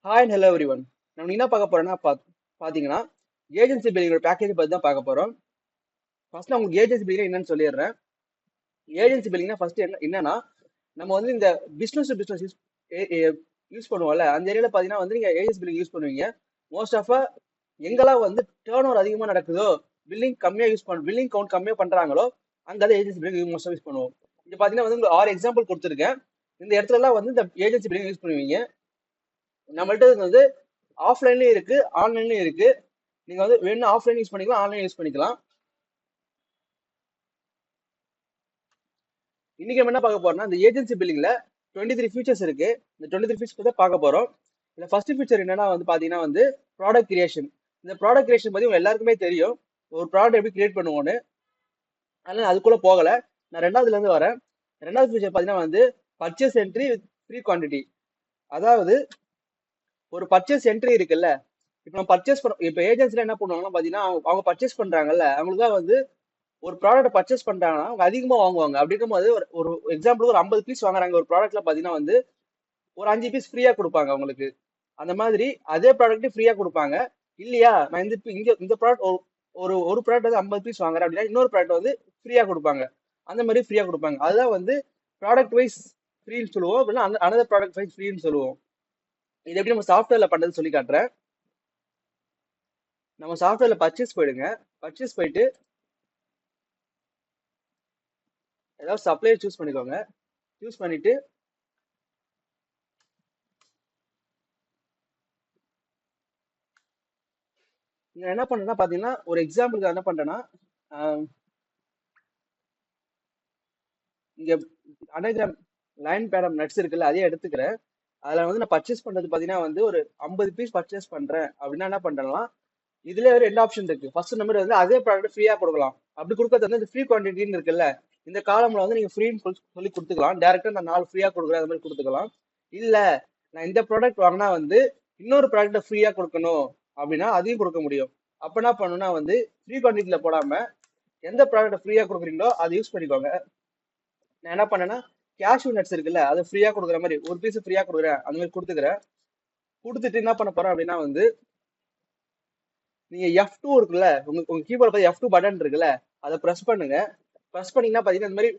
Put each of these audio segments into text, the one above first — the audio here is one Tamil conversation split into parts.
Hi and hello every one. நம்ம என்ன பார்க்க போறோம்னா பார்த்தீங்கன்னா ஏஜென்சி பில்லிங்கோட பேக்கேஜ் பற்றி தான் பார்க்க போகிறோம். ஃபர்ஸ்ட் நான் உங்களுக்கு ஏஜென்சி பில்லிங் என்னன்னு சொல்லிடுறேன். ஏஜென்சி பில்லிங்னா ஃபர்ஸ்ட் என்னன்னா நம்ம வந்து இந்த பிஸ்னஸ் டு பிஸ்னஸ் யூஸ் பண்ணுவோம்ல, அந்த ஏரியாவில் பார்த்தீங்கன்னா வந்து நீங்கள் ஏஜென்சி பில்லிங் யூஸ் பண்ணுவீங்க. மோஸ்ட் ஆஃப் எங்கெல்லாம் வந்து டேர்ன் ஓவர் அதிகமாக நடக்குதோ, பில்லிங் கவுண்ட் கம்மியாக பண்ணுறாங்களோ, அங்கே தான் ஏஜென்சி பில்லிங் மோஸ்ட்டாக யூஸ் பண்ணுவோம். இது பார்த்தீங்கன்னா வந்து உங்களுக்கு 6 எக்ஸாம்பிள் கொடுத்துருக்கேன். இந்த இடத்துலலாம் வந்து இந்த ஏஜென்சி பில்லிங் யூஸ் பண்ணுவீங்க. நம்மள்ட்ட வந்து ஆஃப்லைன்லயும் இருக்கு, ஆன்லைன்லயும் இருக்கு. நீங்க வந்து வேணும் ஆஃப்லைன் யூஸ் பண்ணிக்கலாம், ஆன்லைன் யூஸ் பண்ணிக்கலாம். இன்னைக்கு நம்ம என்ன பார்க்க போறோம்னா, இந்த ஏஜென்சி பில்லிங்ல 23 ஃபீச்சர்ஸ் இருக்கு. இந்த 23 ஃபீச்சர்ஸ் தான் பார்க்க போறோம். இந்த ஃபர்ஸ்ட் ஃபீச்சர் என்னன்னா வந்து பாத்தீங்கன்னா வந்து ப்ராடக்ட் கிரியேஷன். இந்த ப்ராடக்ட் கிரியேஷன் பத்தி உங்க எல்லாருக்குமே தெரியும். ஒரு ப்ராடக்ட் எப்படி கிரியேட் பண்ணுவோம்னு. அதனால அதுக்குள்ள போகல. நான் ரெண்டாவதுல இருந்து வரேன். ரெண்டாவது ஃபீச்சர் பாத்தீங்கன்னா வந்து purchase entry with free quantity. அதாவது ஒரு பர்ச்சேஸ் என்ட்ரி இருக்குல்ல, இப்போ நம்ம பர்ச்சேஸ் பண்ண இப்போ ஏஜென்சில என்ன பண்ணுவாங்கன்னா பாத்தீங்கன்னா அவங்க பர்ச்சேஸ் பண்றாங்கல்ல, அவங்களுக்கு தான் வந்து ஒரு ப்ராடக்ட் பர்ச்சேஸ் பண்றாங்கன்னா அவங்க அதிகமா வாங்குவாங்க. அப்படி இருக்கும்போது ஒரு ஒரு எக்ஸாம்பிள் ஒரு 50 பீஸ் வாங்குறாங்க ஒரு ப்ராடக்ட்ல பாத்தீங்கன்னா வந்து ஒரு 5 பீஸ் ஃப்ரீயா கொடுப்பாங்க அவங்களுக்கு. அந்த மாதிரி அதே ப்ராடக்ட் ஃப்ரீயா கொடுப்பாங்க. இல்லையா, நான் இந்த ப்ராடக்ட் ஒரு ஒரு ப்ராடக்ட் வந்து 50 பீஸ் வாங்குறேன் அப்படின்னா இன்னொரு ப்ராடக்ட் வந்து ஃப்ரீயா கொடுப்பாங்க. அந்த மாதிரி ஃப்ரீயா கொடுப்பாங்க. அதுதான் வந்து ப்ராடக்ட் வைஸ் ஃப்ரீன்னு சொல்லுவோம். அப்படின்னா அனதர் ப்ராடக்ட் வைஸ் ஃப்ரீன்னு சொல்லுவோம். இது எப்படி நம்ம சாஃப்ட்வேர்ல பண்றது சொல்லி காட்டுறேன். நம்ம சாஃப்ட்வேர்ல பர்ச்சேஸ் போயிடுங்க. பர்ச்சேஸ் போயிட்டு ஏதாவது சப்ளையர் சூஸ் பண்ணிக்கோங்க. சூஸ் பண்ணிட்டு நீங்க என்ன பண்றேன்னா பாத்தீங்கன்னா ஒரு எக்ஸாம்பிளுக்கு என்ன பண்றேன்னா இங்க அனேகிராம் லைன் பேடம் நட்ஸ் இருக்குல்ல, அதையே எடுத்துக்கிறேன். அதுல வந்து நான் பர்ச்சேஸ் பண்றது பாத்தீங்கன்னா வந்து ஒரு 50 பீஸ் பர்ச்சேஸ் பண்றேன் அப்படின்னா என்ன பண்றேன்னா இதுல ஒரு ரெண்டு ஆப்ஷன் இருக்கு. ஃபர்ஸ்ட் நம்பர் வந்து அதே ப்ராடக்ட் ஃப்ரீயா கொடுக்கலாம். அப்படி கொடுக்கறது வந்து இந்த ஃப்ரீ குவான்டிட்டின்னு இருக்குல்ல, இந்த காலம்ல வந்து நீங்க ஃப்ரீன்னு சொல்லி கொடுத்துக்கலாம். டேரக்டா நான் 4 ஃப்ரீயா கொடுக்குறேன் அந்த மாதிரி கொடுத்துக்கலாம். இல்ல நான் இந்த ப்ராடக்ட் வாங்கினா வந்து இன்னொரு ப்ராடக்ட்டை ஃப்ரீயா கொடுக்கணும் அப்படின்னா அதையும் கொடுக்க முடியும். அப்ப என்ன பண்ணணும்னா வந்து ஃப்ரீ குவான்டிட்டியில போடாம எந்த ப்ராடக்ட் ஃப்ரீயா கொடுக்குறீங்களோ அதை யூஸ் பண்ணிக்கோங்க. நான் என்ன பண்ணேன்னா கேஷ்யூ நட்ஸ் இருக்குல்ல, அதை ஃப்ரீயா கொடுக்குற மாதிரி ஒரு பீஸ் ஃப்ரீயா கொடுக்குறேன் அந்த மாதிரி கொடுத்துக்கிறேன். கொடுத்துட்டு என்ன பண்ண போறேன் அப்படின்னா வந்து நீங்க F2 இருக்குல்ல, உங்க கீபோர்ட் பார்த்து F2 பட்டன் இருக்குல்ல, அதை ப்ரெஸ் பண்ணுங்க. ப்ரெஸ் பண்ணீங்கன்னா பாத்தீங்கன்னா இந்த மாதிரி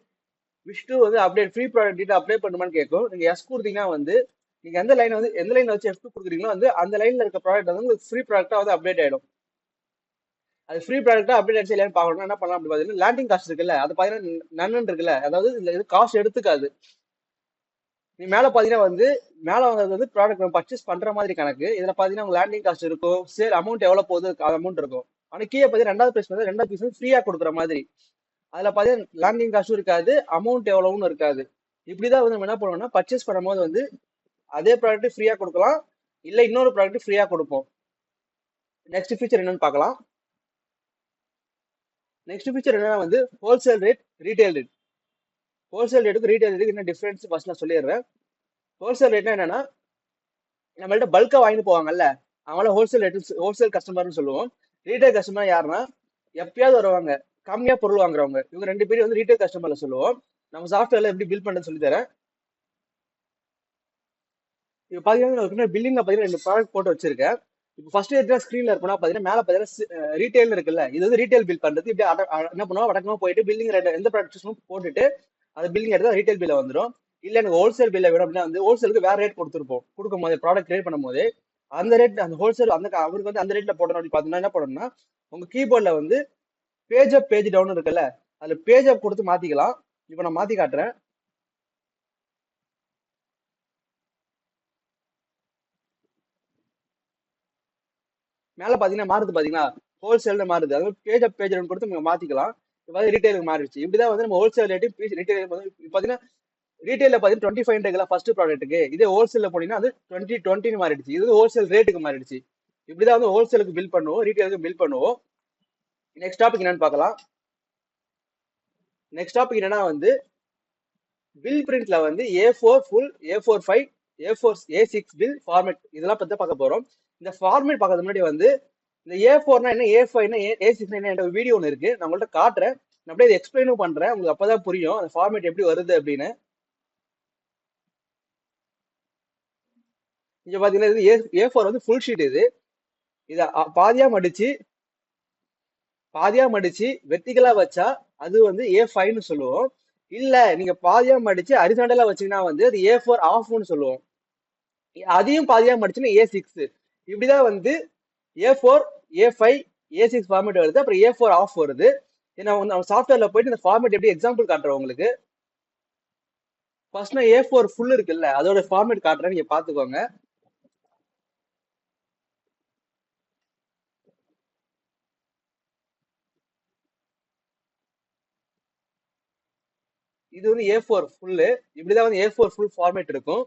விஷ்2 வந்து update free product detail update பண்ணுமான்னு கேட்கும். நீங்க எஸ் கொடுத்தீங்கன்னா வந்து நீங்க எந்த லைன் வச்சு F2 கொடுக்குறீங்களோ வந்து அந்த லைன்ல இருக்க ப்ராடக்ட் வந்து உங்களுக்கு ஃப்ரீ ப்ராடக்டா வந்து அப்டேட் ஆயிடும். அது ஃப்ரீ ப்ராடக்டா அப்டேட் ஆயிடுச்சு இல்லையான்னு பார்க்கணும்னா என்ன பண்ணலாம் அப்படி பாத்தீங்கன்னா லேண்டிங் காஸ்ட் இருக்குல்ல, அது பாத்தீங்கன்னா நன்னு இருக்குல்ல, அதாவது இது காஸ்ட் எடுத்துக்காது. நீ மேல பாத்தீங்கன்னா வந்து மேல வந்தது வந்து ப்ராடக்ட் நம்ம பர்ச்சேஸ் பண்ற மாதிரி கணக்கு. இதுல பாத்தீங்கன்னா உங்க லேண்டிங் காஸ்ட் இருக்கும், சேல் அமௌண்ட் எவ்வளவு போகுது அமௌண்ட் இருக்கும். ஆனா கீழே பாத்தீங்கன்னா ரெண்டாவது பீஸ் வந்து ஃப்ரீயா கொடுக்குற மாதிரி. அதுல பாத்தீங்கன்னா லேண்டிங் காஸ்டும் இருக்காது, அமௌண்ட் எவ்வளவுன்னு இருக்காது. இப்படிதான் வந்து நம்ம என்ன பண்ணுவோம்னா பர்ச்சேஸ் பண்ணும்போது வந்து அதே ப்ராடக்ட் ஃப்ரீயா கொடுக்கலாம், இல்ல இன்னொரு ப்ராடக்ட் ஃப்ரீயா கொடுப்போம். நெக்ஸ்ட் ஃபீச்சர் என்னன்னு பார்க்கலாம். நெக்ஸ்ட் ஃபீச்சர் என்னன்னா வந்து wholesale rate, retail rate. Wholesale ரேட்டுக்கு ரீட்டைல் ரேட்டுக்கு என்ன டிஃபரன்ஸ் ஃபர்ஸ்ட் நான் சொல்லிடுறேன். ஹோல்சேல் ரேட்னா என்னன்னா நம்மள்ட்ட பல்கா வாங்கிட்டு போவாங்கல்ல, அவங்கள ஹோல்சேல் கஸ்டமர்னு சொல்லுவோம். ரீட்டைல் கஸ்டமர் யாருன்னா எப்பயாவது வருவாங்க, கம்மியா பொருள் வாங்குறவங்க. இவங்க ரெண்டு பேரும் வந்து ரீட்டைல் கஸ்டமர்ல சொல்லுவோம். நம்ம சாஃப்ட்வேர்ல எப்படி பில் பண்றது சொல்லி தரேன். இப்போ பாத்தீங்கன்னா பில்லிங்ல பாத்தீங்கன்னா ரெண்டு ப்ராடக்ட் போட்டு வச்சிருக்கேன். இப்போ ஃபர்ஸ்ட் எடுத்தா ஸ்க்ரீன்ல இருக்குன்னா பாத்தீங்கன்னா மேல பாத்தீங்கன்னா ரீட்டைல் இருக்குல்ல, இது வந்து ரீட்டைல் பில் பண்றது. இப்படி என்ன பண்ணுவோம் வடக்கமா போயிட்டு பில்லிங் எந்த ப்ராடக்ட் போட்டுட்டு அது பில்லிங் எடுத்தா ரீட்டைல் பில்ல வந்துடும். இல்ல எனக்கு ஹோல்சேல் பில்ல வேணும் அப்படின்னா வந்து ஹோல்சேலுக்கு வேற ரேட் கொடுத்துருப்போம். கொடுக்கும் போது ப்ராடக்ட் கிரியேட் பண்ணும் போது அந்த ரேட் அந்த ஹோல்சேல் அவருக்கு வந்து அந்த ரேட்ல போடணும் அப்படின்னு பாத்தீங்கன்னா என்ன பண்ணணும்னா உங்க கீபோர்ட்ல வந்து பேஜ் அப் பேஜ் டவுன் இருக்குல்ல, அதுல பேஜ் அப் கொடுத்து மாத்திக்கலாம். இப்போ நான் மாத்தி காட்டுறேன். மேல பாத்தீங்கன்னா மாறுது பாத்தீங்கன்னா ஹோல்சேல்ல மாறுது. அதாவது பேஜ் அப் பேஜ் டவுன் கொடுத்து நீங்க மாத்திக்கலாம். இப்போ ரீட்டைலுக்கு மாறிடுச்சு. இப்படிதான் வந்து நம்ம ஹோல்சேல் ரேட்டு ரீட்டைல் பாத்தீங்கன்னா ரீட்டைல பாத்தீங்கன்னா 25 இருக்குல்ல ஃபர்ஸ்ட் ப்ராடக்ட்டுக்கு, இதே ஹோல்சேல்ல போனீங்கன்னா அது 20 மாறிடுச்சு. இது ஹோல்சேல் ரேட்டுக்கு மாறிடுச்சு. இப்படிதான் வந்து ஹோல்சேலுக்கு பில் பண்ணுவோம், ரீட்டைலுக்கு பில் பண்ணுவோம். நெக்ஸ்ட் டாபிக் என்னன்னு பார்க்கலாம். நெக்ஸ்ட் டாபிக் என்னன்னா வந்து பில் பிரிண்ட்ல வந்து A4 full, A4 5, A6 bill format இதெல்லாம் பத்தி பார்க்க போறோம். இந்த ஃபார்மேட் பார்க்கறது முன்னாடி வந்து இந்த A4னா என்ன, A5 என்ன, A6 என்ன வீடியோ ஒன்று இருக்கு, நான் உங்கள்ட்ட காட்டுறேன். நான் அப்படியே இதை எக்ஸ்பிளைனும் பண்றேன், உங்களுக்கு அப்பதான் புரியும் அந்த ஃபார்மேட் எப்படி வருது அப்படின்னு. இங்க பாத்தீங்கன்னா இது A4 வந்து ஃபுல் ஷீட். இத பாதியா மடிச்சு வெர்டிகலா வச்சா அது வந்து A5ன்னு சொல்லுவோம். இல்ல நீங்க பாதியா மடிச்சு ஹரிசாண்டலா வச்சீங்கன்னா வந்து அது A4 ஆஃப்னு சொல்லுவோம். அதையும் பாதியா மடிச்சுன்னா A6. இப்படிதான் வந்து A4, A5, A6 ஃபார்மேட் வருது. அப்புறம் A4 ஆஃப் வருது. நான் வந்து சாஃப்ட்வேர்ல போயிட்டு இந்த ஃபார்மேட் எப்படி எக்ஸாம்பிள் காட்டுறேன் உங்களுக்கு. ஃபர்ஸ்ட் நான் A4 ஃபுல் இருக்குல்ல அதோட ஃபார்மேட் காட்டுறேன், நீங்க பாத்துக்கோங்க. இது வந்து A4 ஃபுல்லு. இப்படிதான் வந்து A4 ஃபுல் ஃபார்மேட் இருக்கும்,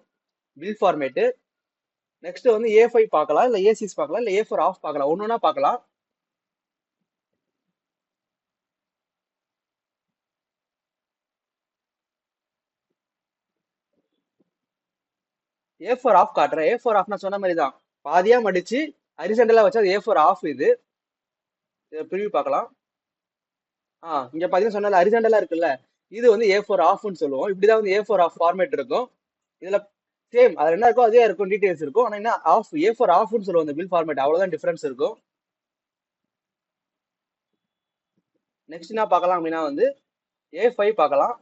பில் ஃபார்மேட். நெக்ஸ்ட் வந்து A5 பார்க்கலாம், இல்ல A6 பார்க்கலாம், இல்ல A4 ஆஃப் பார்க்கலாம். ஒன்னொன்னா பார்க்கலாம். A4 ஆஃப் காட்டுறேன். A4 ஆஃப் நான் சொன்ன மாதிரி தான், பாதியா மடிச்சு ஹரிசாண்டலா வச்சா அது A4 ஆஃப். இது ப்ரிவியூ பார்க்கலாம். இங்க பாத்தீங்கன்னா சொன்னால ஹரிசாண்டலா இருக்குல்ல, இது வந்து A4 ஆஃப்னு சொல்லுவோம். இப்படிதான் வந்து A4 ஆஃப் ஃபார்மேட் இருக்கும். இதுல சேம் அதுல என்ன இருக்கோ அதே இருக்கும், டீடைல்ஸ் இருக்கும். ஆனா என்ன ஆஃப், A4 ஆஃப்னு சொல்லுவோம் இந்த பில் ஃபார்மேட். அவ்வளவுதான் டிஃபரன்ஸ் இருக்கும். நெக்ஸ்ட் என்ன பார்க்கலாம் அப்படின்னா வந்து A5 பார்க்கலாம்.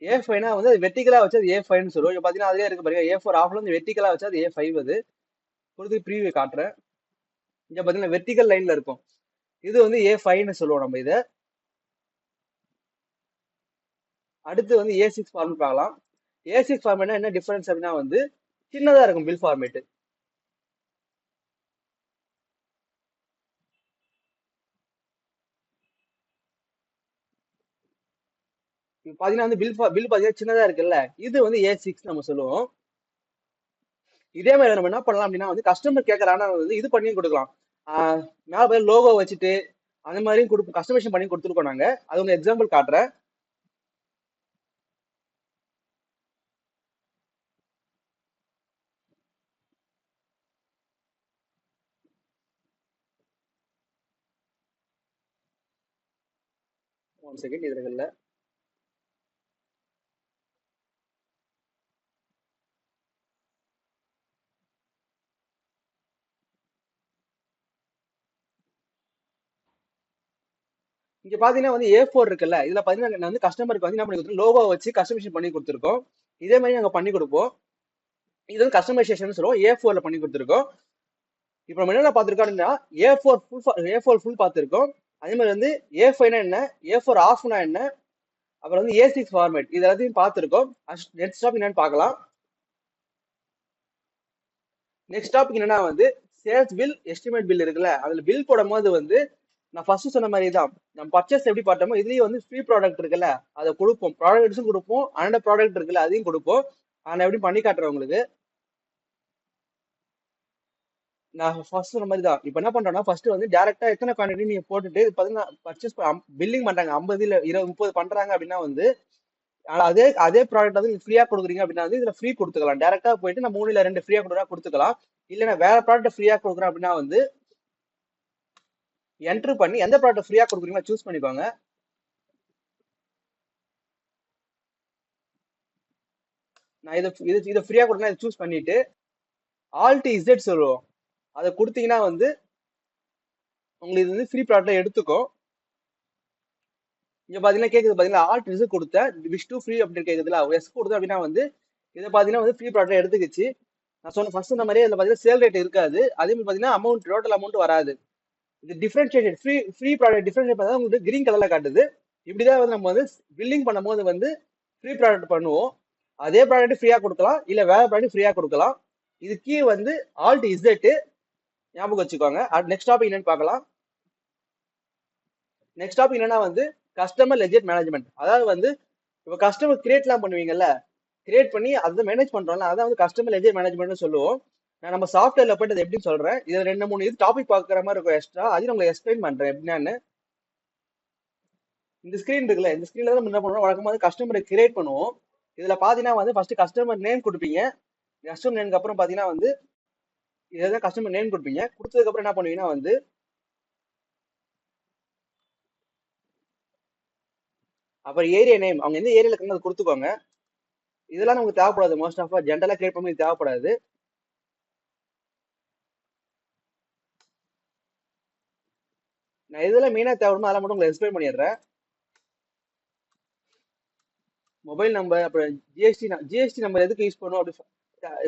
A5னா வந்து அது வெர்டிகலா வச்சு அது A5ன்னு சொல்லுவோம். இங்க பாத்தீங்கன்னா அதுலயே இருக்கு பாருங்க, A4 ஆஃப்ல இருந்து வெர்டிகலா வச்சு அது A5. அது கொடுத்து ப்ரீவியூ காட்டுறேன். இங்க பாத்தீங்கன்னா வெர்டிகல் லைன்ல இருக்கும், இது வந்து A5ன்னு சொல்லுவோம் நம்ம இதை. அடுத்து வந்து A6 ஃபார்மேட் பார்க்கலாம். A6 ஃபார்மேட்னா என்ன டிஃபரன்ஸ் அப்படின்னா வந்து சின்னதா இருக்கும் பில் ஃபார்மேட். பாத்தீங்கன்னா வந்து பில் பாத்தீங்கன்னா சின்னதா இருக்குல்ல, இது வந்து A6 நம்ம சொல்லுவோம். இதே மாதிரி நம்ம என்ன பண்ணலாம் அப்படின்னா வந்து கஸ்டமர் கேட்கறானா வந்து இது பண்ணி கொடுக்கலாம். மேல போய் லோகோ வச்சுட்டு அந்த மாதிரியும் கொடுப்போம், கஸ்டமைசேஷன் பண்ணி கொடுத்துருக்கோம் நாங்க. அது உங்க எக்ஸாம்பிள் காட்டுறேன். ஒன் செகண்ட், இதுல இல்ல. இங்க பாத்தீங்கன்னா வந்து A4 இருக்குல்ல, இதுல பாத்தீங்கன்னா நான் வந்து கஸ்டமருக்கு வந்து என்ன பண்ணி கொடுத்துருக்கோம், லோகோ வச்சு கஸ்டமைசேஷன் பண்ணி கொடுத்துருக்கோம். இதே மாதிரி நாங்க பண்ணி கொடுப்போம். இது வந்து கஸ்டமைசேஷன் சொல்லுவோம், A4ல பண்ணி கொடுத்துருக்கோம். இப்போ நம்ம என்ன பார்த்திருக்கோம் அப்படின்னா A4 ஃபுல் பார்த்திருக்கோம். அதே மாதிரி வந்து A5னா என்ன, A4 ஆஃப்னா என்ன, அப்புறம் வந்து A6 ஃபார்மேட், இது எல்லாத்தையும் பார்த்திருக்கோம். நெக்ஸ்ட் டாபிக் என்னன்னு பார்க்கலாம். நெக்ஸ்ட் டாபிக் என்னன்னா வந்து சேல்ஸ் பில், எஸ்டிமேட் பில் இருக்குல்ல, அதுல பில் போடும் போது வந்து நான் ஃபர்ஸ்ட் சொன்ன மாதிரி தான், நம்ம பர்ச்சேஸ் எப்படி பார்த்தோமோ இதுலயும் வந்து ஃப்ரீ ப்ராடக்ட் இருக்குல்ல அதை கொடுப்போம், ப்ராடக்ட்ஸும் கொடுப்போம், அனதர் ப்ராடக்ட் இருக்குல்ல அதையும் கொடுப்போம். நான் எப்படி பண்ணி காட்டுறேன் உங்களுக்கு. நான் ஃபர்ஸ்ட் சொன்ன மாதிரி தான். இப்போ என்ன பண்றேன்னா ஃபர்ஸ்ட் வந்து டேரக்டா எத்தனை குவான்டிட்டி நீங்க போட்டுட்டு பாத்தீங்கன்னா பர்ச்சேஸ் பில்லிங் பண்றாங்க, 50 இல்ல 20 30 பண்றாங்க அப்படின்னா வந்து அதே அதே ப்ராடக்ட் வந்து நீங்க ஃப்ரீயா கொடுக்குறீங்க அப்படின்னா வந்து இதுல ஃப்ரீ கொடுத்துக்கலாம். டேரக்டா போயிட்டு நான் 3 இல்ல 2 ஃப்ரீயா கொடுத்துக்கலாம். இல்ல நான் வேற ப்ராடக்ட் ஃப்ரீயா கொடுக்குறேன் அப்படின்னா வந்து என்ட்ரு பண்ணி எந்த ப்ராடக்ட் ஃப்ரீயா கொடுக்குறீங்களோ சூஸ் பண்ணிக்கோங்க. நான் இதை ஃப்ரீயா கொடுக்கணும், இதை சூஸ் பண்ணிட்டு ஆல்ட் இசட் சொல்லுவோம், அதை கொடுத்தீங்கன்னா வந்து உங்களுக்கு இது வந்து ஃப்ரீ ப்ராடக்ட் எடுத்துக்கும். இங்க பாத்தீங்கன்னா கேக்குது பாத்தீங்கன்னா ஆல்ட் இசட் கொடுத்தேன், விஷ் டூ ஃப்ரீ அப்படின்னு கேக்குதுல, எஸ் கொடுத்தேன் அப்படின்னா வந்து இதை பாத்தீங்கன்னா வந்து ஃப்ரீ ப்ராடக்ட் எடுத்துக்கிச்சு. நான் சொன்ன ஃபர்ஸ்ட் இந்த மாதிரி இதுல பாத்தீங்கன்னா சேல் ரேட் இருக்காது, அதே மாதிரி பாத்தீங்கன்னா அமௌண்ட் டோட்டல் அமௌண்ட் வராது. இது டிஃபரன்ஷியேட் ஃப்ரீ ப்ராடக்ட் டிஃபரன்ஷியேட் பண்ணா உங்களுக்கு கிரீன் கலர்ல காட்டுது. இப்படிதான் வந்து நம்ம வந்து பில்லிங் பண்ணும்போது வந்து ஃப்ரீ ப்ராடக்ட் பண்ணுவோம். அதே ப்ராடக்ட் ஃப்ரீயா கொடுக்கலாம், இல்ல வேற ப்ராடக்ட் ஃப்ரீயா கொடுக்கலாம். இது கீ வந்து ஆல்ட் இசட், ஞாபகம் வச்சுக்கோங்க. நெக்ஸ்ட் டாபிக் என்னன்னு பார்க்கலாம். நெக்ஸ்ட் டாபிக் என்னன்னா வந்து கஸ்டமர் லெஜர் மேனேஜ்மெண்ட். அதாவது வந்து இப்போ கஸ்டமர் கிரியேட்லாம் பண்ணுவீங்கல்ல, கிரியேட் பண்ணி அதை மேனேஜ் பண்றோம்ல, அதான் வந்து கஸ்டமர் லெஜர் மேனேஜ்மெண்ட் சொல்லுவோம். நான் நம்ம சாஃப்ட்வேர்ல போயிட்டு அதை எப்படின்னு சொல்றேன். இதுல 2 3 இது டாபிக் பார்க்குற மாதிரி இருக்கும் எக்ஸ்ட்ரா, அதையும் உங்களுக்கு எக்ஸ்பிளைன் பண்றேன் எப்படின்னு. இந்த ஸ்கிரீன் இருக்குல்ல, இந்த ஸ்கிரீன்ல தான் என்ன பண்ணுவோம், வழக்கமாக கஸ்டமரை கிரியேட் பண்ணுவோம். இதுல பாத்தீங்கன்னா வந்து ஃபர்ஸ்ட் கஸ்டமர் நேம் கொடுப்பீங்க. கஸ்டமர் நேம்க்கு அப்புறம் பாத்தீங்கன்னா வந்து இதுதான் கஸ்டமர் நேம் கொடுப்பீங்க. கொடுத்ததுக்கு அப்புறம் என்ன பண்ணுவீங்கன்னா வந்து அப்புறம் ஏரியா நேம், அவங்க எந்த ஏரியால இருக்காங்க அதை கொடுத்துக்கோங்க. இதெல்லாம் நமக்கு தேவைப்படாது, மோஸ்ட் ஆஃப் ஜென்ரலா கிரியேட் பண்ணி தேவைப்படாது. நான் இதெல்லாம் மெயினா தேவைப்படுமோ அதெல்லாம் மட்டும் உங்களுக்கு எக்ஸ்பிளைன் பண்ணிடுறேன். மொபைல் நம்பர், அப்புறம் ஜிஎஸ்டி நம்பர் எதுக்கு யூஸ் பண்ணுவோம் அப்படி,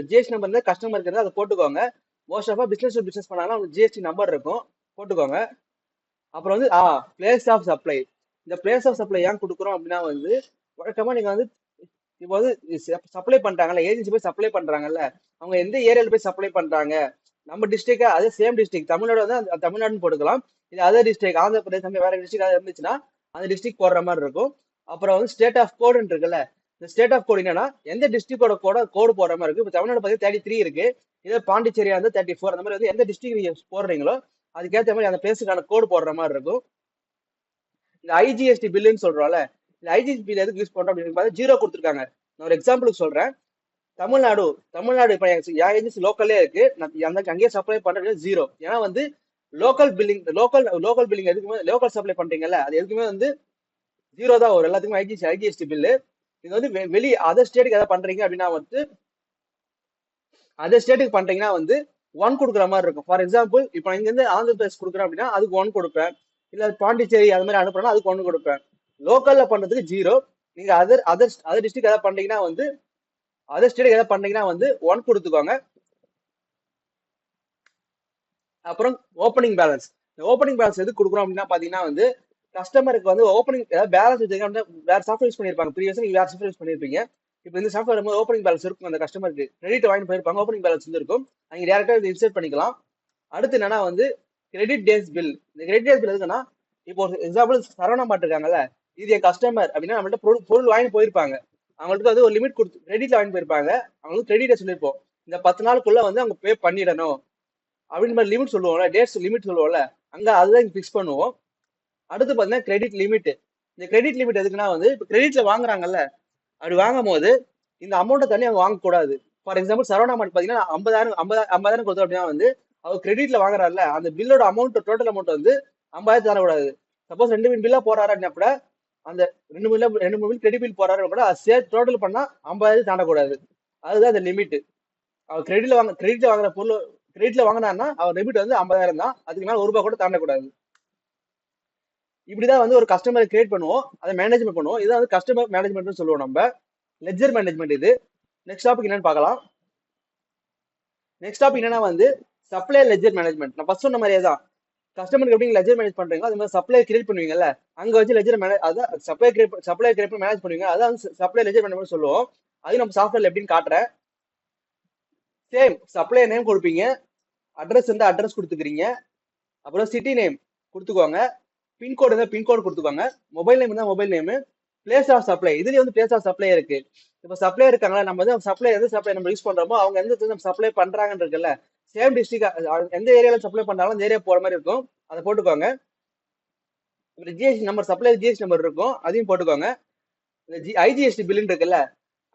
ஜிஎஸ்டி நம்பர் இருந்தால் கஸ்டமர் இருக்கிறது அதை போட்டுக்கோங்க. Most of business to business பண்ணாலும் உங்களுக்கு ஜிஎஸ்டி நம்பர் இருக்கும், போட்டுக்கோங்க. அப்புறம் வந்து பிளேஸ் ஆஃப் சப்ளை. இந்த பிளேஸ் ஆஃப் சப்ளை ஏன் கொடுக்குறோம் அப்படின்னா வந்து, வழக்கமா நீங்க வந்து இப்போ வந்து சப்ளை பண்றாங்கல்ல, ஏஜென்சி போய் சப்ளை பண்றாங்கல்ல, அவங்க எந்த ஏரியால போய் சப்ளை பண்றாங்க, நம்ம டிஸ்ட்ரிக்ட் அதே சேம் டிஸ்ட்ரிக்ட் தமிழ்நாடு வந்து தமிழ்நாடுன்னு போட்டுக்கலாம், இது அதர் டிஸ்ட்ரிக்ட் ஆந்திர பிரதேசம் வேற டிஸ்ட்ரிக்ட் இருந்துச்சுன்னா அந்த டிஸ்ட்ரிக்ட் போடுற மாதிரி இருக்கும். அப்புறம் வந்து ஸ்டேட் ஆஃப் கோடுன்னு இருக்குல்ல, இந்த ஸ்டேட் ஆஃப் கோடு என்னன்னா எந்த டிஸ்ட்ரிக்டோட கோடு போடுற மாதிரி இருக்கு. இப்போ தமிழ்நாடு பார்த்தீங்கன்னா 33 இருக்கு, இதே பாண்டிச்சேரியா வந்து 34. அந்த மாதிரி வந்து எந்த டிஸ்ட்ரிக்ட் நீங்க போடுறீங்களோ அதுக்கேற்ற மாதிரி அந்த பிளேஸுக்கான கோடு போடுற மாதிரி இருக்கும். இந்த ஐஜிஎஸ்டி பில்லுன்னு சொல்றோம்ல, இந்த ஐஜிஎஸ்டி பில் எதுக்கு யூஸ் பண்றோம் அப்படின்னு பார்த்தா ஜீரோ கொடுத்துருக்காங்க. நான் ஒரு எக்ஸாம்பிளுக்கு சொல்றேன். தமிழ்நாடு இப்போ என் ஏஜென்சி லோக்கல்லே இருக்கு, நான் அங்கேயே சப்ளை பண்றது ஜீரோ. ஏன்னா வந்து லோக்கல் பில்லிங் எதுக்குமே லோக்கல் சப்ளை பண்றீங்கல்ல, அது எதுக்குமே வந்து ஜீரோ தான் வரும் எல்லாத்துக்குமே. ஐஜிஎஸ்டி பில்லு இது வந்து வெளி அதர் ஸ்டேட்டுக்கு எதாவது பண்றீங்க அப்படின்னா வந்து, அதர் ஸ்டேட்டுக்கு பண்றீங்கன்னா வந்து 1 கொடுக்குற மாதிரி இருக்கும். ஃபார் எக்ஸாம்பிள் இப்போ இங்க இருந்து ஆந்திர பிரதேஷ் கொடுக்குறேன் அப்படின்னா அதுக்கு 1 கொடுப்பேன், இல்ல பாண்டிச்சேரி அது மாதிரி அனுப்புறேன்னா அதுக்கு 1 கொடுப்பேன். லோக்கல்ல பண்றதுக்கு ஜீரோ. நீங்க அதர் டிஸ்ட்ரிக்ட் ஏதாவது பண்றீங்கன்னா வந்து, அதர் ஸ்டேட்டுக்கு ஏதாவது பண்றீங்கன்னா வந்து 1 கொடுத்துக்கோங்க. அப்புறம் ஓப்பனிங் பேலன்ஸ். இந்த ஓப்பனிங் பேலன்ஸ் எதுக்கு கொடுக்குறோம் அப்படின்னா பாத்தீங்கன்னா வந்து, கஸ்டமருக்கு வந்து ஓப்பனிங் ஏதாவது பேலன்ஸ் வச்சிருக்காங்க, வேற சாஃப்ட்வேர் யூஸ் பண்ணிருப்பாங்க, ப்ரீவியஸா நீங்க வேற சாஃப்ட்வேர் யூஸ் பண்ணிருப்பீங்க. இப்போ இந்த சாஃப்ட்வேர் வந்து ஓப்பனிங் பேலன்ஸ் இருக்கும், அந்த கஸ்டமருக்கு கிரெடிட் வாங்கி போயிருப்பாங்க, ஓப்பனிங் பேலன்ஸ் வந்து இருக்கும், அங்க டேரக்டா இது இன்சர்ட் பண்ணிக்கலாம். அடுத்து என்னன்னா வந்து கிரெடிட் டேஸ் பில். இந்த கிரெடிட் டேஸ் பில் எதுக்குன்னா, இப்போ ஒரு எக்ஸாம்பிள் சரவணா மார்ட் இருக்காங்கல்ல, இது என் கஸ்டமர் அப்படின்னா நம்மள்ட்ட பொருள் வாங்கி போயிருப்பாங்க, அவங்களுக்கு வந்து ஒரு லிமிட் கொடுத்து கிரெடிட்ல வாங்கி போயிருப்பாங்க, அவங்களுக்கு கிரெடிட் சொல்லியிருப்போம் இந்த 10 நாளுக்குள்ள வந்து அவங்க பே பண்ணிடணும் அப்படின்னு மாதிரி லிமிட் சொல்லுவோம்ல, டேட்ஸ் லிமிட் சொல்லுவோம்ல, அங்க அதுதான் ஃபிக்ஸ் பண்ணுவோம். அடுத்து பாத்தீங்கன்னா கிரெடிட் லிமிட். இந்த கிரெடிட் லிமிட் எதுக்குன்னா வந்து, இப்போ கிரெடிட்ல வாங்குறாங்கல்ல, அப்படி வாங்கும் போது இந்த அமௌண்ட்டை தண்ணி அவங்க வாங்கக்கூடாது. ஃபார் எக்ஸாம்பிள் சரவணா மார்ட் பாத்தீங்கன்னா 50,000 கொடுத்தோம் அப்படின்னா வந்து, அவர் கிரெடிட்ல வாங்குறாருல, அந்த பில்லோட அமௌண்ட் டோட்டல் அமௌண்ட் வந்து 50,000 தரக்கூடாது. சப்போஸ் 2 பில்லா போறாரு அப்படின்னா கூட, அந்த 2 பில் கிரெடிட் பில் போறாரு கூட அது சேர்த்து டோட்டல் பண்ணா 50,000 தாண்டக்கூடாது. அதுதான் அந்த லிமிட். அவர் கிரெடிட்ல வாங்குற பொருள் கிரெடிட்ல வாங்கினாருன்னா அவர் லிமிட் வந்து 50,000 தான், அதுக்கு மேல ₹1 கூட தாண்டக்கூடாது. இப்படிதான் வந்து ஒரு கஸ்டமரை கிரியேட் பண்ணுவோம், அதை மேனேஜ்மெண்ட் பண்ணுவோம். இதான் வந்து கஸ்டமர் மேனேஜ்மெண்ட் சொல்லுவோம் நம்ம. லெட்ஜர் மேனேஜ்மெண்ட் இது. நெக்ஸ்ட் டாபிக் என்னன்னு பார்க்கலாம். நெக்ஸ்ட் டாபிக் என்னன்னா வந்து சப்ளை லெட்ஜர் மேனேஜ்மெண்ட். நான் ஃபர்ஸ்ட் சொன்ன மாதிரியே தான், கஸ்டமருக்கு எப்படி லெட்ஜர் மேனேஜ் பண்றீங்களோ அது மாதிரி சப்ளை கிரியேட் பண்ணுவீங்கல்ல, அங்க வச்சு லெட்ஜர் மேனேஜ், அதான் சப்ளை கிரியேட் பண்ணி மேனேஜ் பண்ணுவீங்க, அதான் சப்ளை லெட்ஜர் மேனேஜ்மெண்ட் சொல்லுவோம். அதையும் நம்ம சாஃப்ட்வேர்ல எப்படின்னு காட்டுறேன். சேம் சப்ளை நேம் கொடுப்பீங்க, அட்ரஸ் இருந்தா அட்ரஸ் கொடுத்துக்கிறீங்க, அப்புறம் சிட்டி நேம் கொடுத்துக்கோங்க, பின்கோடு இருந்தா பின்கோடு கொடுத்துக்கோங்க, மொபைல் நேம் இருந்தா mobile name, place of supply. இதுலயே வந்து பிளேஸ் ஆஃப் சப்ளை இருக்கு. இப்போ சப்ளை இருக்காங்களா, நம்ம வந்து சப்ளை எந்த சப்ளை நம்ம யூஸ் பண்றோமோ அவங்க எந்த சப்ளை பண்றாங்கன்னு இருக்குல்ல, சேம் டிஸ்ட்ரிக்ட் எந்த ஏரியால சப்ளை பண்றாலும் அந்த ஏரியா போற மாதிரி இருக்கும், அதை போட்டுக்கோங்க. GST number, supply GST number இருக்கும், அதையும் போட்டுக்கோங்க. ஐஜிஎஸ்டி பில் இருக்குல்ல,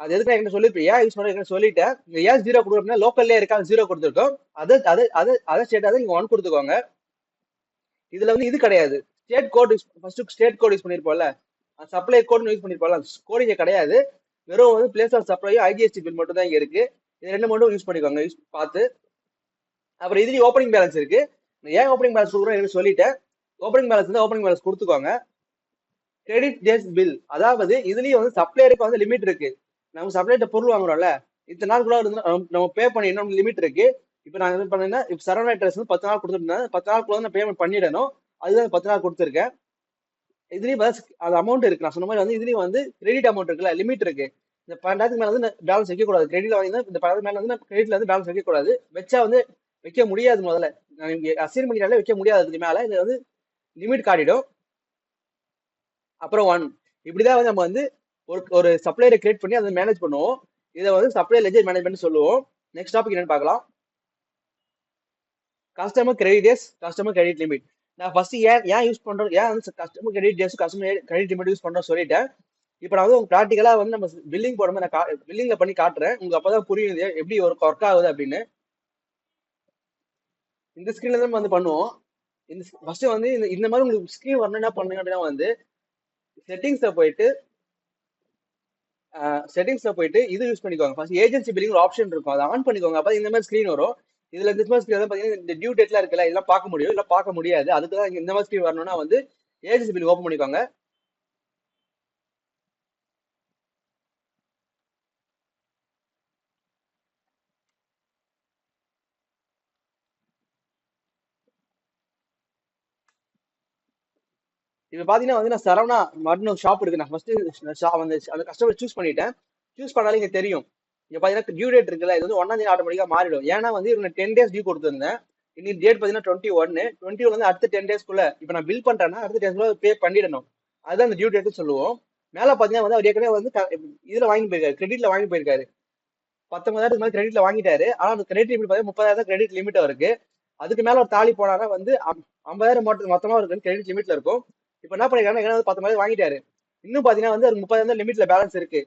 அது எதுக்கு என்ன சொல்லிருப்பேன், ஏன் யூஸ் பண்ண சொல்லிட்டேன். நீங்க ஏன் ஜீரோ கொடுக்கணும், லோக்கல்லே இருக்கா ஜீரோ கொடுத்துருக்கோம், அதை ஸ்டேட் நீங்க 1 கொடுத்துக்கோங்க. இதுல வந்து இது கிடையாது, state code first state code use பண்ணிருப்போம்ல, சப்ளை கோட் யூஸ் பண்ணிருப்போம்ல, கோட் இங்க கிடையாது, வெறும் வந்து பிளேஸ் ஆஃப் சப்ளையும் ஐஜிஎஸ்டி பில் மட்டும் தான் இங்க இருக்கு. இது 2 மட்டும் யூஸ் பண்ணிக்கோங்க, யூஸ் பார்த்து. அப்புறம் இதுலயும் ஓப்பனிங் பேலன்ஸ் இருக்கு, ஏன் ஓப்பனிங் பேலன்ஸ் கொடுக்குறோம் சொல்லிட்டேன். ஓப்பனிங் பேலன்ஸ் இருந்தா ஓப்பனிங் பேலன்ஸ் கொடுத்துக்கோங்க. கிரெடிட் டேஸ் பில், அதாவது இதுலயும் வந்து சப்ளையருக்கு வந்து லிமிட் இருக்கு. நம்ம சப்ளைட்ட பொருள் வாங்குறோம்ல, இத்தனை நாள் கூட நம்ம பே பண்ணி இன்னும் லிமிட் இருக்கு. இப்போ நான் என்ன பண்ணேன்னா, இப்போ சரவணா ட்ரெஸ் வந்து 10 நாள் கொடுத்துருந்தேன், 10 நாளுக்குள்ள நான் பேமெண்ட் பண்ணிடணும், அதுதான் 10 நாள் கொடுத்துருக்கேன். இதுலயும் அது அமௌண்ட் இருக்கு, நான் சொன்ன மாதிரி வந்து இதுலயும் வந்து கிரெடிட் அமௌண்ட் இருக்குல்ல, லிமிட் இருக்கு. இந்த 12,000 மேல வந்து பேலன்ஸ் வைக்கக்கூடாது, கிரெடிட்ல வாங்கினா இந்த 12,000 மேல வந்து கிரெடிட்ல வந்து பேலன்ஸ் வைக்கக்கூடாது, வச்சா வந்து வைக்க முடியாது. முதல்ல அசைன் பண்ணிட்டாலே வைக்க முடியாது, அதுக்கு மேல இது வந்து லிமிட் காட்டிடும். அப்புறம் 1, இப்படிதான் வந்து நம்ம வந்து ஒரு சப்ளையரை கிரியேட் பண்ணி அதை மேனேஜ் பண்ணுவோம். இதை வந்து சப்ளை லெட்ஜர் மேனேஜ்மெண்ட் சொல்லுவோம். நெக்ஸ்ட் டாபிக் என்னன்னு பார்க்கலாம். Customer credit days, customer credit limit. நான் ஃபர்ஸ்ட் ஏன் யூஸ் பண்றோம், ஏன் வந்து customer credit days customer credit limit use பண்றோம் சொல்லிட்டேன். இப்போ நான் வந்து ப்ராக்டிக்கலா வந்து நம்ம பில்லிங் போடும்போது நான் பில்லிங்ல பண்ணி காட்டுறேன், உங்களுக்கு அப்பதான் புரியுது எப்படி ஒர்க் ஆகுது அப்படின்னு. இந்த ஸ்கிரீன்ல தான் வந்து பண்ணுவோம். இந்த ஃபர்ஸ்ட் வந்து இந்த மாதிரி உங்களுக்கு ஸ்கிரீன் வரணும், என்ன பண்ணுங்க அப்படின்னா வந்து செட்டிங்ஸ்ல போயிட்டு செட்டிங்ஸ்ல போயிட்டு இது யூஸ் பண்ணிக்கோங்க. ஃபர்ஸ்ட் ஏஜென்சி பில்லிங் ஒரு ஆப்ஷன் இருக்கும், அதை ஆன் பண்ணிக்கோங்க. அப்ப இந்த மாதிரி ஸ்கிரீன் வரும். இதுல இந்த மாதிரி ஸ்கிரீன் பாத்தீங்கன்னா இந்த டியூ டேட்லாம் இருக்குல்ல, இதெல்லாம் பார்க்க முடியும், இல்ல பார்க்க முடியாது. அதுக்கு தான் இந்த மாதிரி ஸ்கிரீன் வரணும்னா வந்து ஏஜென்சி பில் ஓப்பன் பண்ணிக்கோங்க. இப்ப பாத்தீங்கன்னா வந்து நான் சரவணா மட்னு ஷாப் இருக்கு. நான் ஃபர்ஸ்ட் அந்த கஸ்டமர் சூஸ் பண்ணிட்டேன். சூஸ் பண்ணாலே இங்க தெரியும். இங்க பாத்தீங்கன்னா டியூ டேட் இருக்குல்ல, இது வந்து 1ஆம் தேதி ஆட்டோமேட்டிக்கா மாறிடும். ஏன்னா வந்து இவங்க 10 டேஸ் டியூ கொடுத்துருந்தேன். இன்னைக்கு டேட் பாத்தீங்கன்னா 21 வந்து அடுத்த 10 டேஸ்க்குள்ள இப்ப நான் பில் பண்றேன்னா அடுத்த 10 டேஸ்க்குள்ள பே பண்ணிடணும். அதுதான் அந்த டியூ டேட் சொல்லுவோம். மேல பாத்தீங்கன்னா வந்து அவர் ஏற்கனவே வந்து இதுல வாங்கி போயிருக்காரு, கிரெடிட்ல வாங்கி போயிருக்காரு. 19,000 மாதிரி கிரெடிட்ல வாங்கிட்டாரு. ஆனா அந்த கிரெடிட் லிமிட் பாத்தீங்கன்னா 30,000 கிரெடிட் லிமிட் இருக்கு. அதுக்கு மேல ஒரு தாலி போனாரா வந்து 50,000 மொத்தமா இருக்கு கிரெடிட் லிமிட்ல இருக்கும். இப்ப என்ன பண்ணிருக்காங்க, ஏன்னா 19,000 வாங்கிட்டாரு. இன்னும் பாத்தீங்கன்னா வந்து ஒரு 30,000 லிமிட்ல பேலன்ஸ் இருக்கு.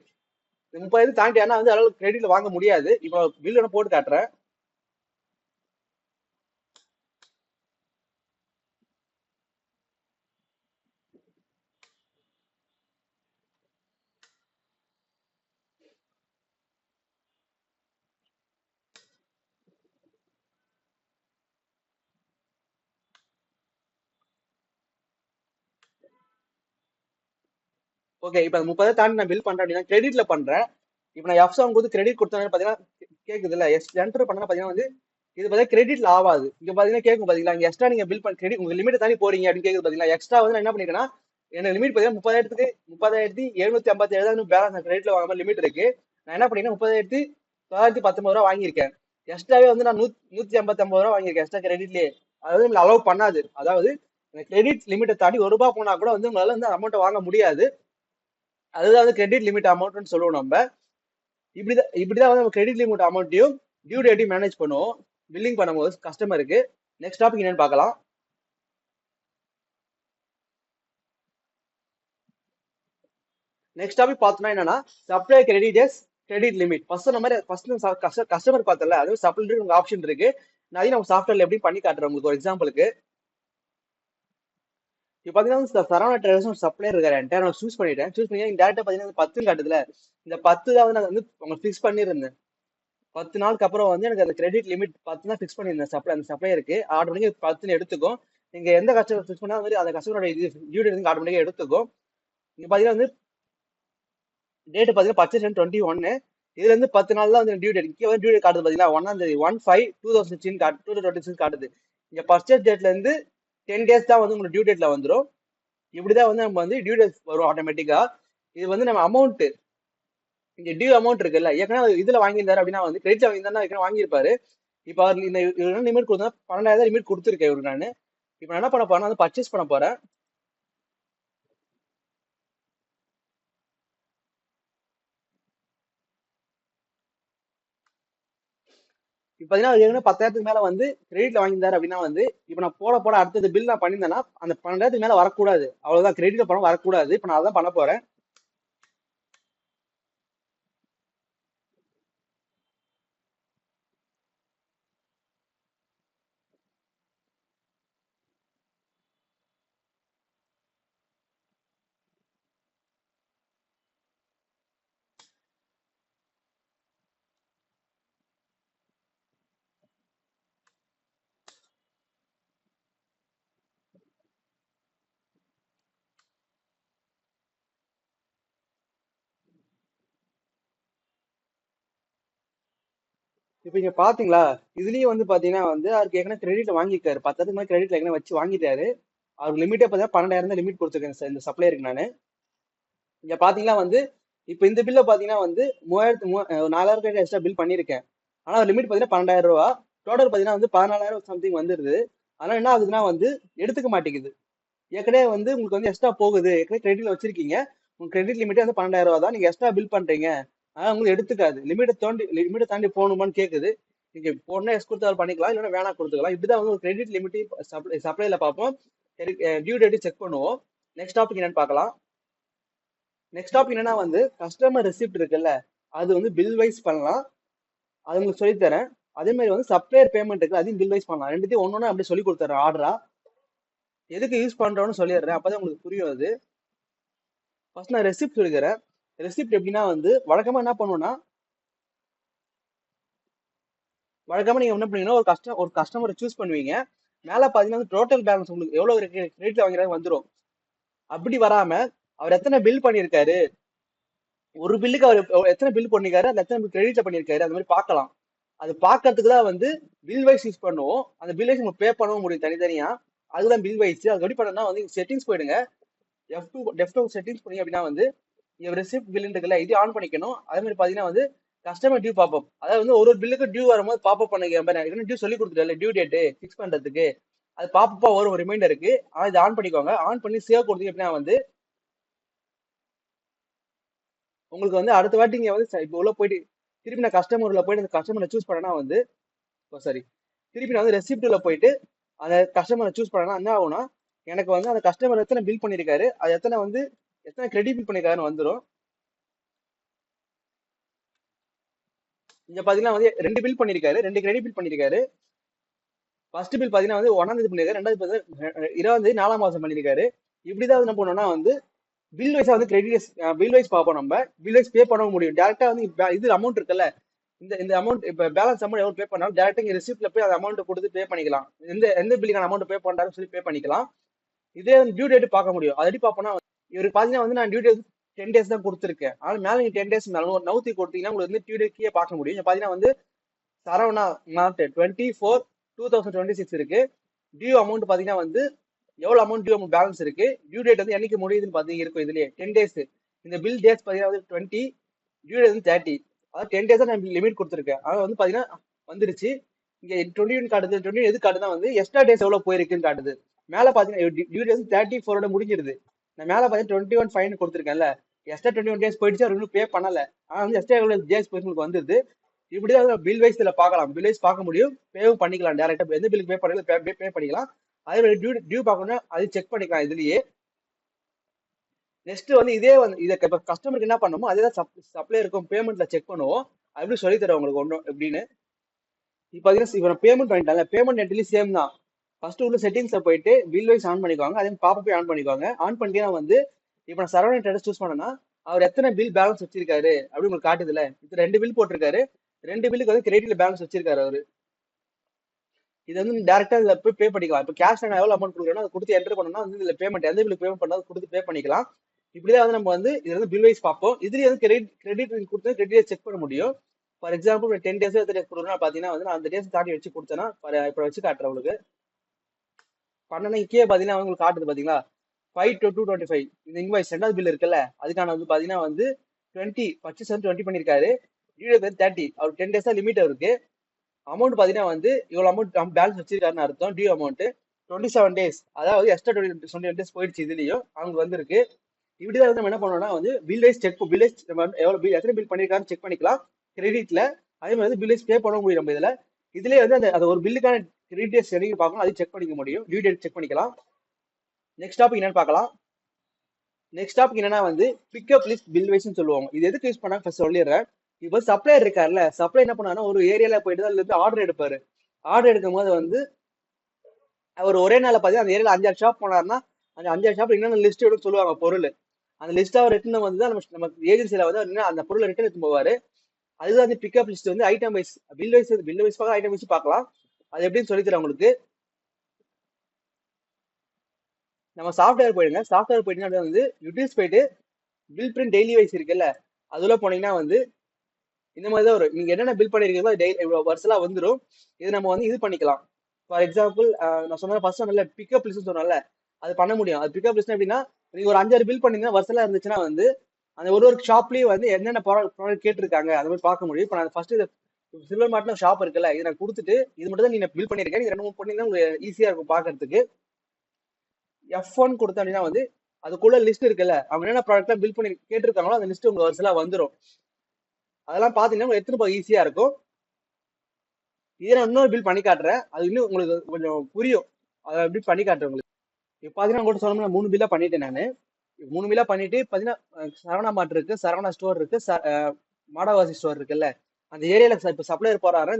30,000 தாண்டியானா வந்து அளவுக்கு கிரெடிட்ல வாங்க முடியாது. இப்போ பில் ஒன்று போட்டு காட்டுறேன். ஓகே, இப்ப 30,000 தாண்டி நான் பில் பண்றேன் அப்படின்னா கிரெடிட்ல பண்றேன். இப்ப நான் எஃப் செவன் கொடுத்து கிரெடிட் கொடுத்தேன் பாத்தீங்கன்னா கேக்குது இல்ல, என்டர் பண்ணா பாத்தீங்கன்னா வந்து இது பாத்தீங்கன்னா கிரெடிட்ல ஆகாது. இங்க பாத்தீங்கன்னா கேட்கும் பாத்தீங்களா, இங்க எக்ஸ்ட்ரா நீங்க பில் பண்ண கிரெடிட் உங்க லிமிட் தாண்டி போறீங்க அப்படின்னு கேக்குது பாத்தீங்களா. எக்ஸ்ட்ரா வந்து நான் என்ன பண்ணிருக்கேன்னா, எனக்கு லிமிட் பாத்தீங்கன்னா 30,757 பேலன்ஸ் கிரெடிட்ல வாங்க லிமிட் இருக்கு. நான் என்ன பண்ணிருக்கேன், 30,919 வாங்கியிருக்கேன். எக்ஸ்ட்ராவே வந்து நான் 159 வாங்கியிருக்கேன் எக்ஸ்ட்ரா கிரெடிட்லயே. அதாவது உங்களை அலோவ் பண்ணாது. அதாவது கிரெடிட் லிமிட்டை தாண்டி ₹1 போனா கூட வந்து உங்களால வந்து அமௌண்ட் வாங்க முடியாது. அதுதான் வந்து கிரெடிட் லிமிட் அமௌண்ட்னு சொல்லுவோம் நம்ம. இப்படிதான் வந்து நம்ம கிரெடிட் லிமிட் அமௌண்ட்டையும் டியூ டேட்டையும் மேனேஜ் பண்ணுவோம் பில்லிங் பண்ணும்போது கஸ்டமருக்கு. நெக்ஸ்ட் டாபிக் என்னன்னு பார்க்கலாம். நெக்ஸ்ட் டாபிக் பார்த்தோம்னா என்னன்னா supply creditors credit limit. Customer பார்த்தல, அது சப்ளை உங்க ஆப்ஷன் இருக்கு. நான் அதையும் நம்ம சாஃப்ட்வேர்ல எப்படி பண்ணி காட்டுறேன் உங்களுக்கு ஒரு எக்ஸாம்பிளுக்கு. இப்போ பாத்தீங்கன்னா சரவணா ட்ரேடர்ஸ் சப்ளையர் இருக்காரு என்கிட்ட, நான் சூஸ் பண்ணிட்டேன். சூஸ் பண்ணி டேரக்டா பாத்தீங்கன்னா 10 காட்டுதுல, இந்த 10 தான் வந்து நான் வந்து உங்களுக்கு ஃபிக்ஸ் பண்ணியிருந்தேன். 10 நாளுக்கு அப்புறம் வந்து எனக்கு அந்த கிரெடிட் லிமிட் 10 தான் ஃபிக்ஸ் பண்ணியிருந்தேன். அந்த சப்ளையருக்கு ஆட்டோமேட்டிக் 10 எடுத்துக்கும். நீங்க எந்த கஸ்டமர் ஃபிக்ஸ் பண்ணா மாதிரி அந்த கஸ்டமரோட இது டியூ டேட் ஆட்டோமேட்டிக்கா எடுத்துக்கும். இங்க பாத்தீங்கன்னா வந்து டேட் பாத்தீங்கன்னா பர்ச்சேஸ் 21. இதுல இருந்து 10 நாள் தான் வந்து டியூ டேட். இங்க வந்து டியூ டேட் காட்டுது பாத்தீங்கன்னா 1ஆம் தேதி 1/5/2016 காட்டுது. இங்க பர்ச்சேஸ் டேட்ல இருந்து 10 டேஸ் தான் வந்து உங்களுக்கு டியூ டேட்ல வந்துடும். இப்படிதான் வந்து நம்ம வந்து டியூ டேட் வரும் ஆட்டோமேட்டிக்கா. இது வந்து நம்ம அமௌண்ட் இங்க டியூ அமௌண்ட் இருக்குல்ல, ஏற்கனவே இதுல வாங்கியிருந்தாரு அப்படின்னா வந்து கிரெடிட்ல வாங்கியிருந்தா ஏற்கனவே வாங்கியிருப்பாரு. இப்ப அவர் இந்த லிமிட் கொடுத்தா 12,000 லிமிட் கொடுத்துருக்கேன் இவருக்கு நானு. இப்ப நான் என்ன பண்ண போறேன்னா வந்து பர்ச்சேஸ் பண்ண போறேன். இப்ப பாத்தீங்கன்னா ஏற்கனவே 10,000 மேல வந்து கிரெடிட்ல வாங்கியிருந்தாரு அப்படின்னா வந்து இப்ப நான் போட போட அடுத்தது பில் நான் பண்ணியிருந்தேன்னா அந்த 12,000 மேல வரக்கூடாது. அவ்வளவுதான், கிரெடிட்ல பணம் வரக்கூடாது. இப்ப நான் அதான் பண்ண போறேன். இப்ப இங்க பாத்தீங்களா, இதுலயும் வந்து பாத்தீங்கன்னா வந்து அவருக்கு ஏற்கனவே கிரெடிட்ல வாங்கியிருக்காரு. 10,000 மேல கிரெடிட்ல ஏற்கனவே வச்சு வாங்கிட்டாரு. அவருக்கு லிமிட்டே பாத்தீங்கன்னா 12,000 தான் லிமிட் கொடுத்துருக்கேன் சார் இந்த சப்ளையருக்கு நானு. இங்க பாத்தீங்கன்னா வந்து இப்ப இந்த பில்ல பாத்தீங்கன்னா வந்து 4,000 எக்ஸ்ட்ரா பில் பண்ணிருக்கேன். ஆனா லிமிட் பாத்தீங்கன்னா ₹12,000. டோட்டல் பாத்தீங்கன்னா வந்து 14,000 சம்திங் வந்துருது. அதனால என்ன ஆகுதுன்னா வந்து எடுத்துக்க மாட்டேங்குது. ஏற்கனவே வந்து உங்களுக்கு வந்து எக்ஸ்ட்ரா போகுது, ஏற்கனவே கிரெடிட்ல வச்சிருக்கீங்க, உங்க கிரெடிட் லிமிட்டே வந்து ₹12,000 தான், நீங்க எக்ஸ்ட்ரா பில் பண்றீங்க. ஆனா உங்களுக்கு எடுத்துக்காது. லிமிட்டை தாண்டி போகணுமான்னு கேக்குது. நீங்க போனா எஸ் கொடுத்தாலும் பண்ணிக்கலாம், இல்லைன்னா வேணா கொடுத்துக்கலாம். இப்படிதான் வந்து ஒரு கிரெடிட் லிமிட் சப்ளைல பார்ப்போம். டியூ டேட் செக் பண்ணுவோம். நெக்ஸ்ட் டாபிக் என்னன்னு பார்க்கலாம். நெக்ஸ்ட் டாபிக் என்னன்னா வந்து கஸ்டமர் ரெசிப்ட் இருக்குல்ல, அது வந்து பில் வைஸ் பண்ணலாம். அது உங்களுக்கு சொல்லி தரேன். அதே மாதிரி வந்து சப்ளையர் பேமெண்ட் இருக்கு, அதையும் பில் வைஸ் பண்ணலாம். ரெண்டுத்தையும் ஒன்னொன்னு அப்படி சொல்லி கொடுத்துறேன் ஆர்டரா. எதுக்கு யூஸ் பண்றோம்னு சொல்லிடுறேன், அப்பதான் உங்களுக்கு புரியும் அது. ஃபர்ஸ்ட் நான் ரெசிப்ட் சொல்லிக்கிறேன். ரெசிப்ட் எப்படின்னா வந்து வழக்கமா என்ன பண்ணுவோம்னா, வழக்கமா நீங்க என்ன பண்ணீங்கன்னா ஒரு கஸ்டமரை சூஸ் பண்ணுவீங்க. மேல பாத்தீங்கன்னா டோட்டல் பேலன்ஸ் உங்களுக்கு எவ்வளவு கிரெடிட்ல வாங்கிறாங்க வந்துரும். அப்படி வராம அவர் எத்தனை பில் பண்ணியிருக்காரு, ஒரு பில்லுக்கு அவர் எத்தனை பில் பண்ணிருக்காரு, அந்த எத்தனை கிரெடிட்ல பண்ணியிருக்காரு, அந்த மாதிரி பார்க்கலாம். அது பார்க்கறதுக்கு தான் வந்து பில் வைஸ் யூஸ் பண்ணுவோம். அந்த பில் வைஸ் நம்ம பே பண்ணவும் முடியும் தனித்தனியா. அதுதான் பில் வைஸ். அது எப்படி பண்ணணும்னா வந்து செட்டிங்ஸ் போயிடுங்க. F2 செட்டிங்ஸ் பண்ணீங்க அப்படின்னா வந்து ரெசிப்ட் பில் இருக்குல்ல, இது ஆன் பண்ணிக்கணும். அதே மாதிரி பாத்தீங்கன்னா வந்து கஸ்டமர் டியூ பாப்அப், அதாவது வந்து ஒரு பில்லுக்கு டியூ வரும்போது பாப்அப் பண்ணுங்க. டியூ சொல்லி கொடுத்துட்டேன் டியூ டேட் ஃபிக்ஸ் பண்றதுக்கு, அது பாப்பப்பா வரும் ரிமைண்டருக்கு. ஆனா இது ஆன் பண்ணிக்கோங்க. ஆன் பண்ணி சேவ் கொடுத்தீங்க அப்படின்னா வந்து உங்களுக்கு வந்து அடுத்த வாட்டி நீங்க வந்து இப்போ உள்ள போயிட்டு திருப்பி நான் கஸ்டமர்ல போயிட்டு அந்த கஸ்டமரை சூஸ் பண்ணனா வந்து சாரி திருப்பி நான் வந்து ரெசிப்ட்ல போயிட்டு அந்த கஸ்டமரை சூஸ் பண்ணனா என்ன ஆகும்னா, எனக்கு வந்து அந்த கஸ்டமர் எத்தனை பில் பண்ணிருக்காரு, அது எத்தனை கிரெடிட் பில் பண்ணிருக்காருன்னு வந்துடும். இங்க பாத்தீங்கன்னா வந்து 2 பில் பண்ணிருக்காரு, 2 கிரெடிட் பில் பண்ணிருக்காரு. ஃபர்ஸ்ட் பில் பாத்தீங்கன்னா வந்து 1ஆம் தேதி பண்ணிருக்காரு, 2வது 20ஆம் தேதி 4ஆம் மாசம் பண்ணிருக்காரு. இப்படிதான் என்ன பண்ணணும்னா வந்து பில் வைஸா வந்து பில் வைஸ் பார்ப்போம். நம்ம பில் வைஸ் பே பண்ண முடியும் டேரக்டா வந்து இது அமௌண்ட் இருக்குல்ல, இந்த அமௌண்ட் இப்ப பேலன்ஸ் அமௌண்ட் எவ்வளவு பே பண்ணாலும் டேரக்டா இங்க ரிசிப்ட்ல போய் அந்த அமௌண்ட் கொடுத்து பே பண்ணிக்கலாம். எந்த பில்லுக்கான அமௌண்ட் பே பண்றாருன்னு சொல்லி பே பண்ணிக்கலாம். இதே டியூ டேட் பார்க்க முடியும். அது எப்படி பார்ப்போம்னா, இவருக்கு பாத்தீங்கன்னா வந்து நான் டியூ டேட் 10 days தான் கொடுத்துருக்கேன். ஆனா மேல நீங்க 10 days நவுத்தி கொடுத்தீங்கன்னா உங்களுக்கு வந்து டியூ டேட் கீழே பார்க்க முடியும். இங்க பாத்தீங்கன்னா வந்து சரவணா நாட் 24/2026 இருக்கு. டியூ அமௌண்ட் பாத்தீங்கன்னா வந்து எவ்வளவு அமௌண்ட் டியூ அமௌண்ட் பேலன்ஸ் இருக்கு, டியூ டேட் வந்து என்னைக்கு முடியுதுன்னு பாத்தீங்க இருக்கும் இதுலயே 10 days. இந்த பில் டேட்ஸ் பாத்தீங்கன்னா வந்து 20, டியூ டேட் வந்து 30. அதாவது 10 days நான் லிமிட் கொடுத்துருக்கேன். அதாவது வந்து பாத்தீங்கன்னா வந்துருச்சு. இங்க 21 காட்டுது. 20 எது காட்டுதா வந்து எக்ஸ்ட்ரா டேஸ் எவ்வளவு போயிருக்குன்னு காட்டுது. மேல பாத்தீங்கன்னா டியூ டேட் வந்து 34 முடிஞ்சிருது. நான் மேல பாத்தீங்கன்னா 21 ஃபைன் கொடுத்துருக்கேன்ல, எக்ஸ்ட்ரா 21 days போயிடுச்சு, அவர் இன்னும் பே பண்ணல. ஆனா வந்து எக்ஸ்ட்ரா எவ்வளவு டேஸ் போயிருக்கு உங்களுக்கு வந்துருது. இப்படிதான் பில் வைஸ் இதுல பார்க்கலாம். பில் வைஸ் பார்க்க முடியும், பேவும் பண்ணிக்கலாம். டேரக்டா எந்த பில்லுக்கு பே பண்ணல பே பண்ணிக்கலாம். அதே மாதிரி டியூ பார்க்கணும்னா அது செக் பண்ணிக்கலாம் இதுலயே. நெக்ஸ்ட் வந்து இதே வந்து இதை கஸ்டமருக்கு என்ன பண்ணுமோ அதே தான் சப்ளையருக்கும் பேமெண்ட்ல செக் பண்ணுவோம். அது எப்படி சொல்லி தரேன் உங்களுக்கு ஒன்றும் எப்படின்னு. இப்போ பாத்தீங்கன்னா இப்போ பேமெண்ட் பண்ணிட்டாங்க, பேமெண்ட் என்ட்ரி சேம் தான். ஃபர்ஸ்ட் உள்ள செட்டிங்ஸ்ல போயிட்டு பில் வைஸ் ஆன் பண்ணிக்குவாங்க, அதே பாப்பப் ஆன் பண்ணிக்குவாங்க. ஆன் பண்ணிட்டீங்கன்னா வந்து இப்போ நான் சரவணன் ட்ரேடர்ஸ் சூஸ் பண்ணேன்னா அவர் எத்தனை பில் பேலன்ஸ் வச்சிருக்காரு அப்படி உங்களுக்கு காட்டுதுல. இது 2 பில் போட்டிருக்காரு, 2 பில்லுக்கு வந்து கிரெடிட்ல பேலன்ஸ் வச்சிருக்காரு அவரு. இது வந்து டேரக்டா இதுல போய் பே பண்ணிக்கலாம். இப்போ கேஷ் நான் எவ்வளவு அமௌண்ட் கொடுக்குறேனோ அதை கொடுத்து என்டர் பண்ணோம்னா வந்து இதுல பேமெண்ட் எந்த பில்லுக்கு பேமெண்ட் பண்ணாலும் கொடுத்து பே பண்ணிக்கலாம். இப்படிதான் வந்து நம்ம வந்து இது வந்து பில் வைஸ் பார்ப்போம். இதுலயே வந்து கிரெடிட் கொடுத்து கிரெடிட் செக் பண்ண முடியும். ஃபார் எக்ஸாம்பிள் 10 days 30 days கொடுக்குறேன்னா பாத்தீங்கன்னா வந்து நான் அந்த டேஸ் தாண்டி வச்சு கொடுத்தேன்னா இப்போ வச்சு காட்டுறேன் உங்களுக்கு. பண்ணனா இங்கே பாத்தீங்கன்னா உங்களுக்கு காட்டுது பாத்தீங்களா 5/2/25. இந்த இன்வாய்ஸ் 2வது பில் இருக்குல்ல, அதுக்கான வந்து பாத்தீங்கன்னா வந்து 20 பர்ச்சேஸ் வந்து 20 பண்ணிருக்காரு, டியூ வந்து 30. அவர் 10 days தான் லிமிட் இருக்கு. அமௌண்ட் பாத்தீங்கன்னா வந்து இவ்வளவு அமௌண்ட் பேலன்ஸ் வச்சிருக்காருன்னு அர்த்தம். டியூ அமௌண்ட் 27 days, அதாவது எக்ஸ்ட்ரா 21 days போயிடுச்சு. இதுலயும் அவங்க வந்திருக்கு. இப்படிதான் வந்து நம்ம என்ன பண்ணோம்னா வந்து பில் வைஸ் நம்ம எவ்வளவு பில் எத்தனை பில் பண்ணிருக்கான்னு செக் பண்ணிக்கலாம் கிரெடிட்ல. அதே மாதிரி வந்து பில் வைஸ் பே பண்ண முடியும் நம்ம இதுல. இதுலயே வந்து அந்த ஒரு பில்லுக்கான கிரெடிட் டேட்ஸ் எதுவும் பார்க்கணும், அது செக் பண்ணிக்க முடியும். டியூ டேட் செக் பண்ணிக்கலாம். நெக்ஸ்ட் டாபிக் என்னன்னு பார்க்கலாம். நெக்ஸ்ட் டாபிக் என்னன்னா வந்து பிக்கப் லிஸ்ட் பில் வைஸ்னு சொல்லுவாங்க. இது எதுக்கு யூஸ் பண்ணா ஃபர்ஸ்ட் சொல்லிடுறேன். இப்போ சப்ளையர் இருக்காருல்ல, சப்ளை என்ன பண்ணாருன்னா ஒரு ஏரியால போயிட்டு அதுல இருந்து ஆர்டர் எடுப்பாரு. ஆர்டர் எடுக்கும் போது வந்து அவர் ஒரே நாள்ல பாத்தீங்கன்னா அந்த ஏரியால 5-6 ஷாப் போனாருன்னா அந்த 5-6 ஷாப்ல என்னென்ன லிஸ்ட் எடுத்து சொல்லுவாங்க பொருள். அந்த லிஸ்ட் அவர் ரிட்டர்ன் வந்து நம்ம ஏஜென்சியில வந்து அந்த பொருளை ரிட்டர்ன் எடுத்து போவாரு. அதுதான் வந்து பிக்கப் லிஸ்ட் வந்து ஐட்டம் வைஸ் பில் வைஸ் பார்க்க ஐட்டம் வைஸ் பார்க்கலாம். அது எப்படின்னு சொல்லித்தரேன் உங்களுக்கு. நம்ம சாஃப்ட்வேர் போயிடுங்க. சாஃப்ட்வேர் போயிட்டீங்கன்னா வந்து யூட்டில்ஸ் போயிட்டு பில் பிரிண்ட் டெய்லி வைஸ் இருக்குல்ல, அதுல போனீங்கன்னா வந்து இந்த மாதிரி தான் வரும். நீங்க என்னென்ன பில் பண்ணிருக்கீங்களோ டெய்லி வருஷம் வந்துடும். இது நம்ம வந்து இது பண்ணிக்கலாம். ஃபார் எக்ஸாம்பிள் நான் சொன்ன ஃபர்ஸ்ட் சொன்னல பிக்கப் லிஸ்ட் சொன்னல, அது பண்ண முடியும். அது பிக்கப் லிஸ்ட் எப்படின்னா நீங்க ஒரு 5-6 பில் பண்ணீங்கன்னா வருஷம் இருந்துச்சுன்னா வந்து அந்த ஒரு ஷாப்லயும் வந்து என்னென்ன ப்ராடக்ட் கேட்டிருக்காங்க அந்த மாதிரி பார்க்க முடியும். இப்போ நான் ஃபர்ஸ்ட் சில்வர் மார்ட்ல ஷாப் இருக்குல்ல, இதை நான் கொடுத்துட்டு இது மட்டும் தான் நீங்க பில் பண்ணிருக்கேன், நீங்க 2-3 பண்ணீங்கன்னா உங்களுக்கு ஈஸியா இருக்கும் பாக்குறதுக்கு. F1 கொடுத்தா அப்படின்னா வந்து அதுக்குள்ள லிஸ்ட் இருக்குல்ல, அவங்க என்னென்ன ப்ராடக்ட் பில் பண்ணி கேட்டிருக்காங்களோ அந்த லிஸ்ட் உங்க வருஷம் வந்துடும். அதெல்லாம் பாத்தீங்கன்னா எடுத்துட்டு போக ஈஸியா இருக்கும். இதை நான் இன்னொரு பில் பண்ணி காட்டுறேன், அது இன்னும் உங்களுக்கு கொஞ்சம் புரியும். அதை எப்படி பண்ணி காட்டுறேன் உங்களுக்கு. இப்போ பாத்தீங்கன்னா உங்கள்கிட்ட சொல்லணும் 3 பில்லா பண்ணிட்டேன் நான். 3 பில்லா பண்ணிட்டு பாத்தீங்கன்னா சரவணா மார்ட் இருக்கு, சரவணா ஸ்டோர் இருக்கு, மாடவாசி ஸ்டோர் இருக்குல்ல, அந்த ஏரியால இப்போ சப்ளையர் போறாரு.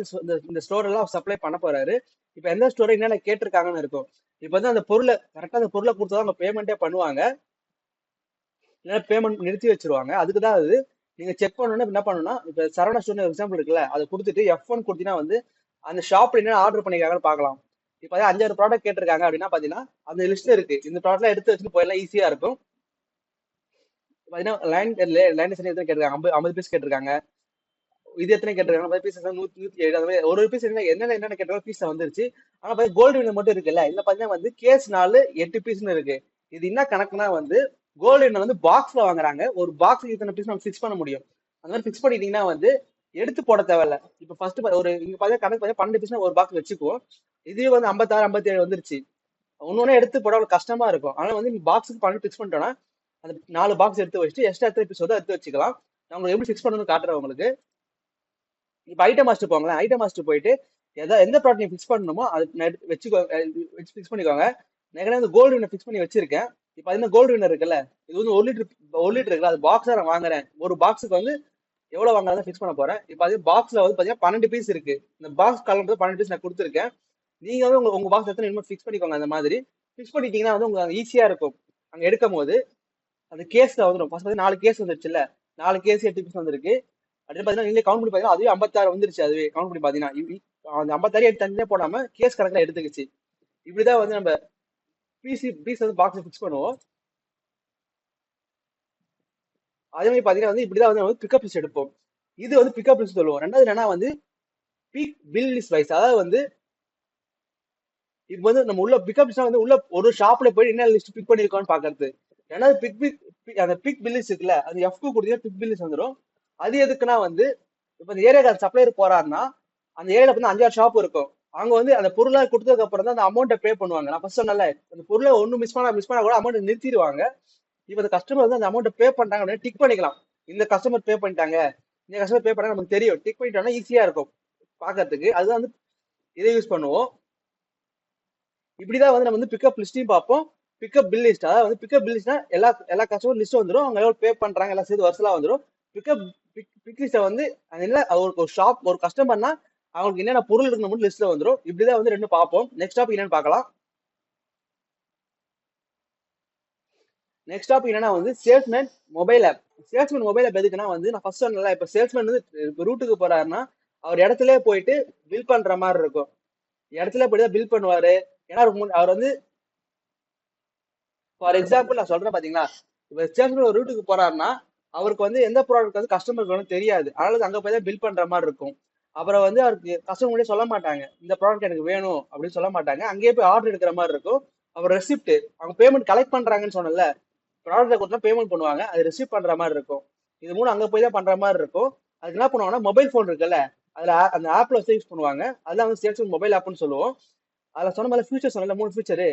இந்த ஸ்டோர் எல்லாம் சப்ளை பண்ண போறாரு. இப்போ எந்த ஸ்டோர் என்னென்ன கேட்டிருக்காங்கன்னு இருக்கும். இப்போ வந்து அந்த பொருளை கரெக்டா அந்த பொருளை கொடுத்தா அவங்க பேமெண்டே பண்ணுவாங்க. இல்லைன்னா பேமெண்ட் நிறுத்தி வச்சிருவாங்க. அதுக்கு தான் அது நீங்க செக் பண்ணணும்னா என்ன பண்ணணும்னா, இப்போ சரவணா ஸ்டோர் எக்ஸாம்பிள் இருக்குல்ல, அதை கொடுத்துட்டு F1 கொடுத்தீங்கன்னா வந்து அந்த ஷாப்ல என்ன ஆர்டர் பண்ணிருக்காங்கன்னு பார்க்கலாம். இப்போ 5-6 ப்ராடக்ட் கேட்டிருக்காங்க அப்படின்னா பாத்தீங்கன்னா அந்த லிஸ்ட்ல இருக்கு. இந்த ப்ராடக்ட்லாம் எடுத்து வச்சுட்டு போயிடலாம், ஈஸியா இருக்கும். பாத்தீங்கன்னா லைன் டிசைன் எத்தனை கேட்டிருக்காங்க, 50 பீஸ் கேட்டிருக்காங்க. இது எத்தனை கேட்டிருக்காங்க, 50 பீஸ் 107. அது மாதிரி ஒரு பீஸ் என்னென்ன கேட்டாலும் பீஸ் வந்துருச்சு. ஆனா பாத்தீங்கன்னா கோல்டு வினர் மட்டும் இருக்குல்ல, இதுல பாத்தீங்கன்னா வந்து கேஸ் 4 8 பீஸ்னு இருக்கு. இது என்ன கணக்குனா வந்து கோல்டு வினர் வந்து பாக்ஸ்ல வாங்குறாங்க. ஒரு பாக்ஸ் இத்தனை பீஸ் நம்ம ஃபிக்ஸ் பண்ண முடியும். அந்த மாதிரி ஃபிக்ஸ் பண்ணிட்டீங்கன்னா வந்து எடுத்து போட தேவையில்ல. இப்போ ஃபர்ஸ்ட் ஒரு இங்க பாத்தீங்கன்னா கணக்கு பாத்தீங்கன்னா 12 பீஸ்னா ஒரு பாக்ஸ் வச்சுக்குவோம். இதே வந்து 56 57 வந்துருச்சு. ஒன்னொன்னு எடுத்து போட அவ்வளவு கஷ்டமா இருக்கும். ஆனா வந்து பாக்ஸுக்கு 12 ஃபிக்ஸ் பண்ணிட்டோம்னா அந்த 4 பாக்ஸ் எடுத்து வச்சுட்டு எக்ஸ்ட்ரா எத்தனை பீஸ் எடுத்து வச்சுக்கலாம். நான் உங்களுக்கு எப்படி ஃபிக்ஸ் பண்ணணும்னு காட்டுறேன் உங்களுக்கு. இப்போ ஐட்டம் மாஸ்டர் போங்களேன். ஐட்டம் மாஸ்டர் போயிட்டு எந்த ப்ராடக்ட் ஃபிக்ஸ் பண்ணணுமோ அது வச்சுக்கோ, வச்சு ஃபிக்ஸ் பண்ணிக்கோங்க. நான் வந்து கோல்டு வினர் ஃபிக்ஸ் பண்ணி வச்சிருக்கேன். இப்போ பார்த்தீங்கன்னா கோல்டு வினர் இருக்குல்ல, இது வந்து 1 லிட்டர் இருக்குல்ல, அது பாக்ஸா நான் வாங்குறேன். ஒரு பாக்ஸுக்கு வந்து எவ்வளவு வாங்குறதா ஃபிக்ஸ் பண்ண போறேன். இப்போ அது பாக்ஸ்ல வந்து பார்த்தீங்கன்னா 12 பீஸ் இருக்கு. இந்த பாக்ஸ் காலம் 12 பீஸ் நான் கொடுத்துருக்கேன். நீங்க வந்து உங்க பாக்ஸ் எத்தனை இன்னும் ஃபிக்ஸ் பண்ணிக்கோங்க. அந்த மாதிரி ஃபிக்ஸ் பண்ணிட்டீங்கன்னா வந்து உங்களுக்கு ஈஸியா இருக்கும். அங்க எடுக்கும் போது அந்த கேஸ்ல வந்துடும். ஃபர்ஸ்ட் பார்த்தீங்கன்னா 4 கேஸ் வந்துருச்சுல்ல, 4 கேஸ் 8 பீஸ் வந்திருக்கு. அப்படின்னு பார்த்தீங்கன்னா நீங்களே கவுண்ட் பண்ணி பார்த்தீங்கன்னா அதுவே 56 வந்துருச்சு. அதுவே கவுண்ட் பண்ணி பார்த்தீங்கன்னா அந்த 56 எடுத்து தனியாக போடாம கேஸ் கணக்கில் எடுத்துக்கிச்சு. இப்படிதான் வந்து நம்ம பீஸ் வந்து பாக்ஸ் ஃபிக்ஸ் பண்ணுவோம். அதே மாதிரி பார்த்தீங்கன்னா வந்து இப்படிதான் வந்து பிக்கப் லிஸ்ட் எடுப்போம். இது வந்து பிக்கப் லிஸ்ட் சொல்லுவோம். ரெண்டாவது என்னன்னா வந்து பிக் பில் லிஸ்ட் வைஸ், அதாவது வந்து இப்போ வந்து நம்ம உள்ள பிக்கப் லிஸ்ட் வந்து உள்ள ஒரு ஷாப்ல போய் என்ன லிஸ்ட் பிக் பண்ணிருக்கோம்னு பாக்குறது. ரெண்டாவது அந்த பிக் பில் லிஸ்ட் இருக்குல்ல, அது F2 கொடுத்தீங்கன்னா பிக் பில் லிஸ்ட் வந்துடும். அது எதுக்குன்னா வந்து இப்போ இந்த ஏரியாக்கு சப்ளையர் போறாருன்னா அந்த ஏரியால வந்து 5-6 ஷாப் இருக்கும். அவங்க வந்து அந்த பொருளை கொடுத்ததுக்கு அப்புறம் தான் அந்த அமௌண்ட்டை பே பண்ணுவாங்க. நான் ஃபர்ஸ்ட் சொன்னல, அந்த பொருளை ஒன்றும் மிஸ் பண்ணா கூட அமௌண்ட் நிறுத்திடுவாங்க. இப்போ அந்த கஸ்டமர் வந்து அந்த அமௌண்ட்டை பே பண்ணிட்டாங்க அப்படின்னு டிக் பண்ணிக்கலாம். இந்த கஸ்டமர் பே பண்ணிட்டாங்க, இந்த கஸ்டமர் பே பண்ணாங்க நமக்கு தெரியும். டிக் பண்ணிட்டோம்னா ஈஸியா இருக்கும் பாக்குறதுக்கு. அதுதான் வந்து இதை யூஸ் பண்ணுவோம். இப்படிதான் வந்து நம்ம வந்து பிக்கப் லிஸ்டையும் பார்ப்போம், பிக்கப் பில் லிஸ்ட். அதாவது வந்து பிக்கப் பில் லிஸ்ட்னா எல்லா கஸ்டமர் லிஸ்ட் வந்துடும், அவங்க எவ்வளவு பே பண்றாங்க எல்லாம் சேர்த்து வருஷலாம் வந்துடும். பிக் லிஸ்ட்டை வந்து என்ன ஒரு ஷாப் ஒரு கஸ்டமர்னா அவங்களுக்கு என்னென்ன பொருள் இருக்குன்னு மட்டும் லிஸ்ட்ல வந்துடும். இப்படிதான் வந்து ரெண்டு பார்ப்போம். நெக்ஸ்ட் டாபிக் என்னன்னு பார்க்கலாம். நெக்ஸ்ட் டாபிக் என்னன்னா வந்து salesman mobile app. Salesman mobile app எதுக்குன்னா வந்து நான் ஃபர்ஸ்ட் சொன்னல, இப்போ சேல்ஸ்மேன் வந்து ரூட்டுக்கு போறாருன்னா அவர் இடத்துல போயிட்டு பில் பண்ற மாதிரி இருக்கும். இடத்துல போயிட்டு பில் பண்ணுவாரு. ஏன்னா அவர் வந்து ஃபார் எக்ஸாம்பிள் நான் சொல்றேன் பாத்தீங்களா, இப்போ சேல்ஸ்மேன் ஒரு ரூட்டுக்கு போறாருன்னா அவருக்கு வந்து எந்த ப்ராடக்ட் வந்து கஸ்டமருக்கு வந்து தெரியாது. அதனால அங்க போய் தான் பில் பண்ற மாதிரி இருக்கும். அப்புறம் வந்து அவருக்கு கஸ்டமர் கூட சொல்ல மாட்டாங்க இந்த ப்ராடக்ட் எனக்கு வேணும் அப்படின்னு சொல்ல மாட்டாங்க. அங்கேயே போய் ஆர்டர் எடுக்கிற மாதிரி இருக்கும். அப்புறம் ரெசிப்ட் அவங்க பேமெண்ட் கலெக்ட் பண்றாங்கன்னு சொன்னல, ப்ராடக்ட் கொடுத்தா பேமெண்ட் பண்ணுவாங்க, அது ரிசீவ் பண்ற மாதிரி இருக்கும். இது மூணு அங்க போய் தான் பண்ற மாதிரி இருக்கும். அதுக்கு என்ன பண்ணுவாங்கன்னா மொபைல் போன் இருக்குல்ல, அதுல அந்த ஆப்ல வச்சு யூஸ் பண்ணுவாங்க. அதெல்லாம் வந்து சேல்ஸ்மேன் மொபைல் ஆப்னு சொல்லுவோம். அதுல சொன்ன மாதிரி ஃபியூச்சர் சொன்னல, 3 future: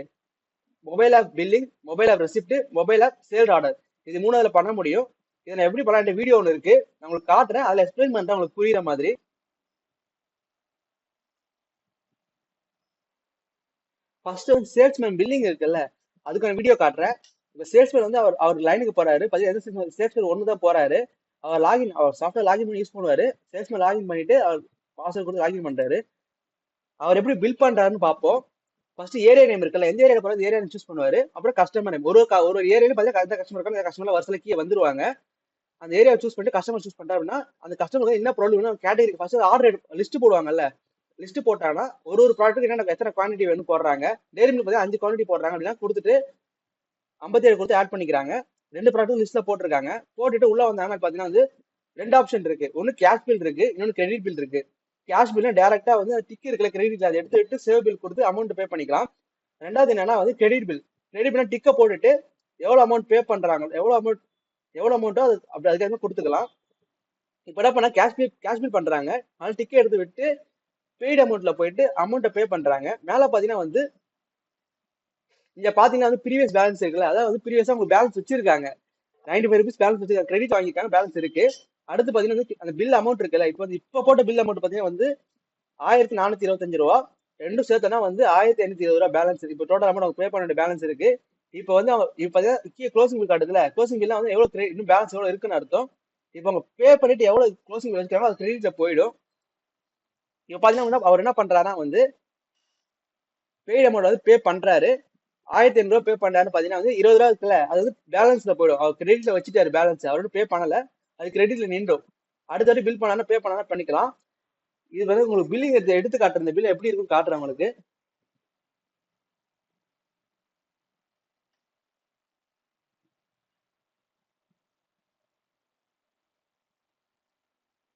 mobile app billing, mobile app receipt, mobile app sale order. இது மூணு அதுல பண்ண முடியும். இதை நான் எப்படி பண்ணலாம் வீடியோ ஒன்று இருக்கு, நான் உங்களுக்கு காட்டுறேன். அதுல எக்ஸ்பிளைன் பண்றேன் உங்களுக்கு புரியுற மாதிரி. ஃபர்ஸ்ட் வந்து சேல்ஸ்மேன் பில்லிங் இருக்குல்ல, அதுக்கான வீடியோ காட்டுறேன். இப்போ சேல்ஸ்மேன் வந்து அவர் லைனுக்கு போறாரு. சேல்ஸ்மேன் ஒன்று தான் போறாரு. அவர் சாஃப்ட்வேர் லாகின் பண்ணி யூஸ் பண்ணுவாரு. சேல்ஸ்மேன் லாகின் பண்ணிட்டு அவர் பாஸ்வேர்ட் கொடுத்து லாகின் பண்றாரு. அவர் எப்படி பில் பண்றாருன்னு பார்ப்போம். ஃபர்ஸ்ட் ஏரியா நேம் இருக்குல்ல, எந்த ஏரியா போறது ஏரியா சூஸ் பண்ணுவாரு. அப்புறம் கஸ்டமர் நேம், ஒரு ஏரியாலும் பார்த்தீங்கன்னா கஸ்டமர் இருக்காங்க, கஸ்டமர்ல வருஷத்துல கீழே வந்துருவாங்க. அந்த ஏரியா சூஸ் பண்ணிட்டு கஸ்டமர் சூஸ் பண்றாரு அப்படின்னா அந்த கஸ்டமருக்கு என்ன ப்ராப்ளம் வேணும் கேட்டகரி ஃபர்ஸ்ட் ஆர்டர் லிஸ்ட் போடுவாங்கல்ல. லிஸ்ட் போட்டாங்கன்னா ஒரு ப்ராடக்ட்டுக்கு என்ன எத்தனை குவான்டிட்டி வேணும் போடுறாங்க. டெய்ரி மில்க் பார்த்தீங்கன்னா 5 குவான்டிட்டி போடுறாங்க அப்படின்னா கொடுத்துட்டு 57 கொடுத்து ஆட் பண்ணிக்கிறாங்க. 2 ப்ராடக்ட் லிஸ்ட்ல போட்டிருக்காங்க. போட்டுட்டு உள்ள வந்தாங்க பார்த்தீங்கன்னா வந்து 2 ஆப்ஷன் இருக்கு. ஒன்னு கேஷ் பில் இருக்கு, இன்னொன்னு கிரெடிட் பில் இருக்கு. கேஷ் பில் டேரக்டா வந்து டிக் இருக்குல்ல கிரெடிட், அதை எடுத்துட்டு சேவ் பில் கொடுத்து அமௌண்ட் பே பண்ணிக்கலாம். ரெண்டாவது என்னன்னா வந்து கிரெடிட் பில். கிரெடிட் பில் டிக்கை போட்டுட்டு எவ்வளவு அமௌண்ட் பே பண்றாங்க, எவ்வளவு அமௌண்ட்டோ அது அப்படி அதுக்காக கொடுத்துக்கலாம். இப்போ என்ன பண்ணா கேஷ் பில் பண்றாங்க, அதனால டிக்கெட் எடுத்து விட்டு பெய்டு அமௌண்ட்ல போயிட்டு அமௌண்ட்டை பே பண்றாங்க. மேல பாத்தீங்கன்னா வந்து இங்க பாத்தீங்கன்னா வந்து ப்ரீவியஸ் பேலன்ஸ் இருக்குல்ல, அதாவது வந்து ப்ரீவியஸா உங்களுக்கு பேலன்ஸ் வச்சிருக்காங்க, 95 rupees பேலன்ஸ் வச்சிருக்காங்க, கிரெடிட் வாங்கிருக்காங்க, பேலன்ஸ் இருக்கு. அடுத்து பாத்தீங்கன்னா வந்து அந்த பில் அமௌண்ட் இருக்குல்ல, இப்போ போட்ட பில் அமௌண்ட் பாத்தீங்கன்னா வந்து 1425 ரூபா. ரெண்டும் சேர்த்தனா வந்து 1820 ரூபா பேலன்ஸ். இப்போ டோட்டல் அமௌண்ட் அவங்க பே பண்ண வேண்டிய பேலன்ஸ் இருக்கு. இப்போ வந்து அவங்க இப்போ க்ளோசிங் பில் காட்டுதுல, க்ளோசிங் பில் வந்து எவ்வளவு இன்னும் பேலன்ஸ் எவ்வளவு இருக்குன்னு அர்த்தம். இப்போ அவங்க பே பண்ணிட்டு எவ்வளவு க்ளோசிங் பில் வச்சிருக்காங்க அது கிரெடிட்ல போயிடும். இப்போ பாத்தீங்கன்னா அவர் என்ன பண்றாருன்னா வந்து பெய்டு அமௌண்ட் வந்து பே பண்றாரு. 1500 பே பண்ணாருன்னு பாத்தீங்கன்னா வந்து 20 ரூபா இருக்குல்ல, அது வந்து பேலன்ஸ்ல போயிடும். அவர் கிரெடிட்ல வச்சுட்டாரு பேலன்ஸ், அவரோட பே பண்ணல, அது கிரெடிட்ல நின்றும். அடுத்த பில் பண்ணாலும் பே பண்ணாலும் பண்ணிக்கலாம். இது வந்து உங்களுக்கு பில்லிங் எடுத்து காட்டுற இந்த பில் எப்படி இருக்குன்னு காட்டுறேன் உங்களுக்கு.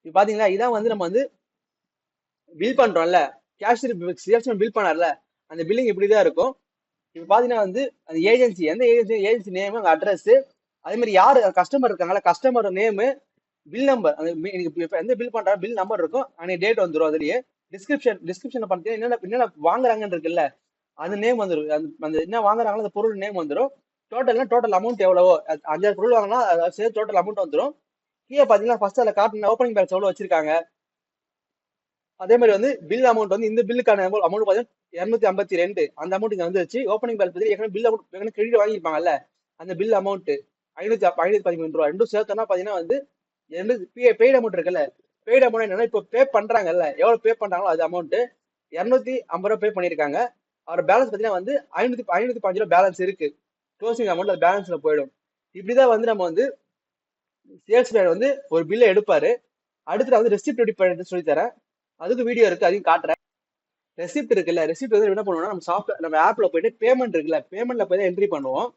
இப்ப பாத்தீங்களா, இதான் வந்து நம்ம வந்து பில் பண்றோம்ல, சேல்ஸ்மேன் பில் பண்ணார்ல, அந்த பில்லிங் இப்படிதான் இருக்கும். இப்ப பாத்தீங்கன்னா வந்து அந்த ஏஜென்சி, எந்த ஏஜென்சி நேம், அங்க அட்ரஸ், அதே மாதிரி யாரு கஸ்டமர் இருக்காங்களா, கஸ்டமர் நேம், பில் நம்பர், அந்த இப்ப எந்த பில் பண்றா பில் நம்பர் இருக்கும், அன்னைக்கு டேட் வந்துடும். அதுலயே டிஸ்கிரிப்ஷன்ல பாத்தீங்கன்னா என்னென்ன வாங்குறாங்கன்னு இருக்குல்ல, அந்த நேம் வந்துடும். அந்த என்ன வாங்குறாங்களோ அந்த பொருள் நேம் வந்துடும். டோட்டல் அமௌண்ட் எவ்வளவோ, 5 பொருள் வாங்கினா சேர்த்து டோட்டல் அமௌண்ட் வந்துடும். கீழே பாத்தீங்கன்னா ஃபர்ஸ்ட் அதுல காட்டின ஓப்பனிங் பேலன்ஸ் எவ்வளவு வச்சிருக்காங்க, அதே மாதிரி வந்து பில் அமௌண்ட் வந்து இந்த பில்லுக்கான அமௌண்ட் பாத்தீங்கன்னா 252, அந்த அமௌண்ட் இங்க வந்துருச்சு. ஓப்பனிங் பேலன்ஸ் பத்தி ஏற்கனவே பில் அமௌண்ட் கிரெடிட் வாங்கியிருப்பாங்கல்ல, அந்த பில் அமௌண்ட் 513 ரூபா ரெண்டும் சேர்த்தோம்னா பாத்தீங்கன்னா வந்து பெய்ட் அமௌண்ட் இருக்குல்ல, பெய்ட் அமௌண்ட் என்னன்னா இப்போ பே பண்றாங்கல்ல, எவ்வளவு பே பண்றாங்களோ அது அமௌண்ட் 250 ரூபா பே பண்ணிருக்காங்க. அவர் பேலன்ஸ் பாத்தீங்கன்னா வந்து 505 ரூபா பேலன்ஸ் இருக்கு. க்ளோசிங் அமௌண்ட் அது பேலன்ஸ்ல போயிடும். இப்படிதான் வந்து நம்ம வந்து சேல்ஸ்மேன் வந்து ஒரு பில்லை எடுப்பாரு. அடுத்து வந்து ரெசிப்ட் ரெடி பண்ணிட்டு சொல்லி தரேன், அதுக்கு வீடியோ இருக்கு, அதையும் காட்டுறேன். ரெசிப்ட் இருக்குல்ல, ரெசிப்ட் வந்து என்ன பண்ணுவோம்னா நம்ம ஆப்ல போயிட்டு பேமெண்ட் இருக்குல்ல, பேமெண்ட்ல போய் என்ட்ரி பண்ணுவோம்.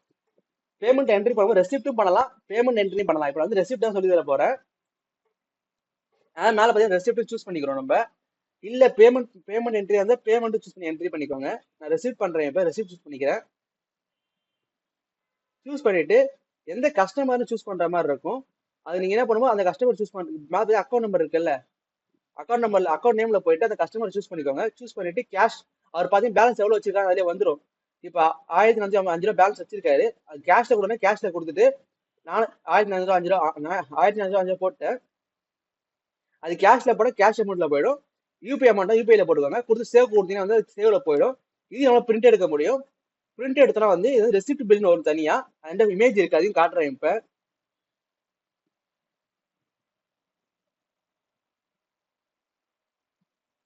பேமெண்ட் என்ட்ரி பண்ணுவோம், ரெசிப்டும் பண்ணலாம், பேமெண்ட் என்ட்ரியும் பண்ணலாம். இப்போ வந்து ரெசிப்ட் தான் சொல்லி தர போறேன். மேல பாத்தீங்கன்னா ரெசிப்ட் சூஸ் பண்ணிக்கிறோம் நம்ம. இல்ல பேமெண்ட் என்ட்ரி வந்து பேமெண்ட் சூஸ் பண்ணி என்ட்ரி பண்ணிக்கோங்க. நான் ரெசிப்ட் பண்றேன், இப்ப ரெசிப்ட் சூஸ் பண்ணிக்கிறேன். சூஸ் பண்ணிட்டு எந்த கஸ்டமர்னு சூஸ் பண்ற மாதிரி இருக்கும், அது நீங்க என்ன பண்ணுவோம், அந்த கஸ்டமர் சூஸ் பண்றது அக்கௌண்ட் நம்பர் இருக்குல்ல, அக்கௌண்ட் நேம்ல போயிட்டு அந்த கஸ்டமர் சூஸ் பண்ணிக்கோங்க. சூஸ் பண்ணிட்டு கேஷ், அவர் பாத்தீங்கன்னா பேலன்ஸ் எவ்வளவு வச்சிருக்காங்க அதிலே வந்துடும். இப்ப 1505 ரூபா பேலன்ஸ் வச்சிருக்காரு, அது கேஷ்ல கொடுங்க, கேஷ்ல கொடுத்துட்டு நான் 1505 ரூபா 1505 ரூபா போட்டேன். அது கேஷ்ல போட கேஷ் அமௌண்ட்ல போயிடும். யூபிஐ அமௌண்ட் யூபிஐல போடுவாங்க, கொடுத்து சேவ் கொடுத்தீங்கன்னா வந்து சேவ்ல போயிடும். இது நம்ம பிரிண்ட் எடுக்க முடியும். பிரிண்ட் எடுத்தா வந்து இது ரெசிப்ட் பில்னு ஒரு தனியா அந்த இமேஜ் இருக்கு, அதையும் காட்டுறேன். இப்ப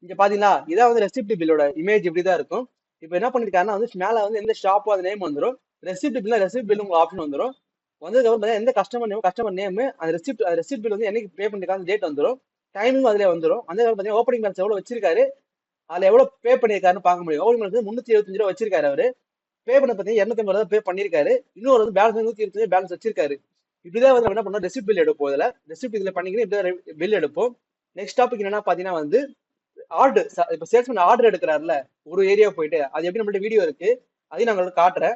இங்க பாத்தீங்களா, இதான் வந்து ரெசிப்ட் பில்லோட இமேஜ் இப்படிதான் இருக்கும். இப்ப என்ன பண்ணிருக்காருன்னா வந்து மேல வந்து எந்த ஷாப்போ அது நேம் வந்துடும். ரெசிப்ட் பில் உங்க ஆப்ஷன் வந்துடும். வந்ததுக்கு அப்புறம் எந்த கஸ்டமர் நேம், அந்த ரெசிப்ட் பில் வந்து என்னைக்கு பே பண்ணிருக்காங்க டேட் வந்துடும், டைமிங் அதுல வந்துடும். அந்த பாத்தீங்கன்னா ஓப்பனிங் பேலன்ஸ் எவ்வளவு வச்சிருக்காரு, அதுல எவ்வளவு பே பண்ணிருக்காருன்னு பார்க்க முடியும். ஓப்பனிங் பேலன்ஸ் 325 ரூபா வச்சிருக்காரு அவரு, பே பண்ண பாத்தீங்கன்னா 250 ரூபா பே பண்ணிருக்காரு. இன்னொரு வந்து பேலன்ஸ் 125 பேலன்ஸ் வச்சிருக்காரு. இப்படிதான் வந்து நம்ம என்ன பண்ணோம், ரெசிப்ட் பில் எடுப்போம். ரெசிப்ட் இதுல பண்ணிக்கிட்டு இப்படி பில் எடுப்போம். நெக்ஸ்ட் டாபிக் என்னன்னா பாத்தீங்கன்னா வந்து ஆர்டர். இப்ப சேல்ஸ்மேன் ஆர்டர் எடுக்கிறாருல, ஒரு ஏரியா போயிட்டு, அது எப்படி நம்மள்ட்ட வீடியோ இருக்கு, அதையும் நான் உங்களுக்கு காட்டுறேன்.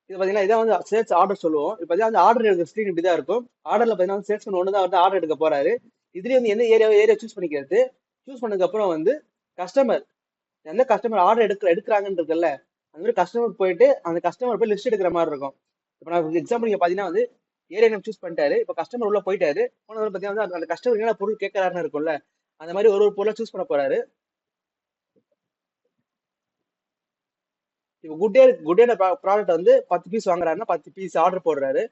இது பாத்தீங்கன்னா இதான் வந்து சேல்ஸ் ஆர்டர் சொல்லுவோம். இப்ப வந்து ஆர்டர் எடுக்கிற ஸ்கிரீன் இப்படிதான் இருக்கும். ஆர்டர்ல பாத்தீங்கன்னா சேல்ஸ்மேன் ஒண்ணுதான் வந்து ஆர்டர் எடுக்க போறாரு. இதுலயே வந்து எந்த ஏரியா சூஸ் பண்ணிக்கிறது. சூஸ் பண்ணதுக்கு அப்புறம் வந்து கஸ்டமர், எந்த கஸ்டமர் ஆர்டர் எடுக்கிறாங்கன்னு இருக்குல்ல, அந்த மாதிரி கஸ்டமர் போயிட்டு அந்த கஸ்டமர் போய் லிஸ்ட் எடுக்கிற மாதிரி இருக்கும். இப்ப நான் எக்ஸாம்பிள் நீங்க பாத்தீங்கன்னா வந்து ஏரியா நேம் சூஸ் பண்ணிட்டாரு. இப்ப கஸ்டமர் உள்ள போயிட்டாரு. போனது பாத்தீங்கன்னா அந்த கஸ்டமர் என்ன பொருள் கேட்கறாருன்னு இருக்கும்ல, அந்த மாதிரி ஒரு பொருளை சூஸ் பண்ண போறாரு. இப்போ குட்டே ப்ராடக்ட் வந்து 10 பீஸ் வாங்குறாருன்னா 10 பீஸ் ஆர்டர் போடுறாரு.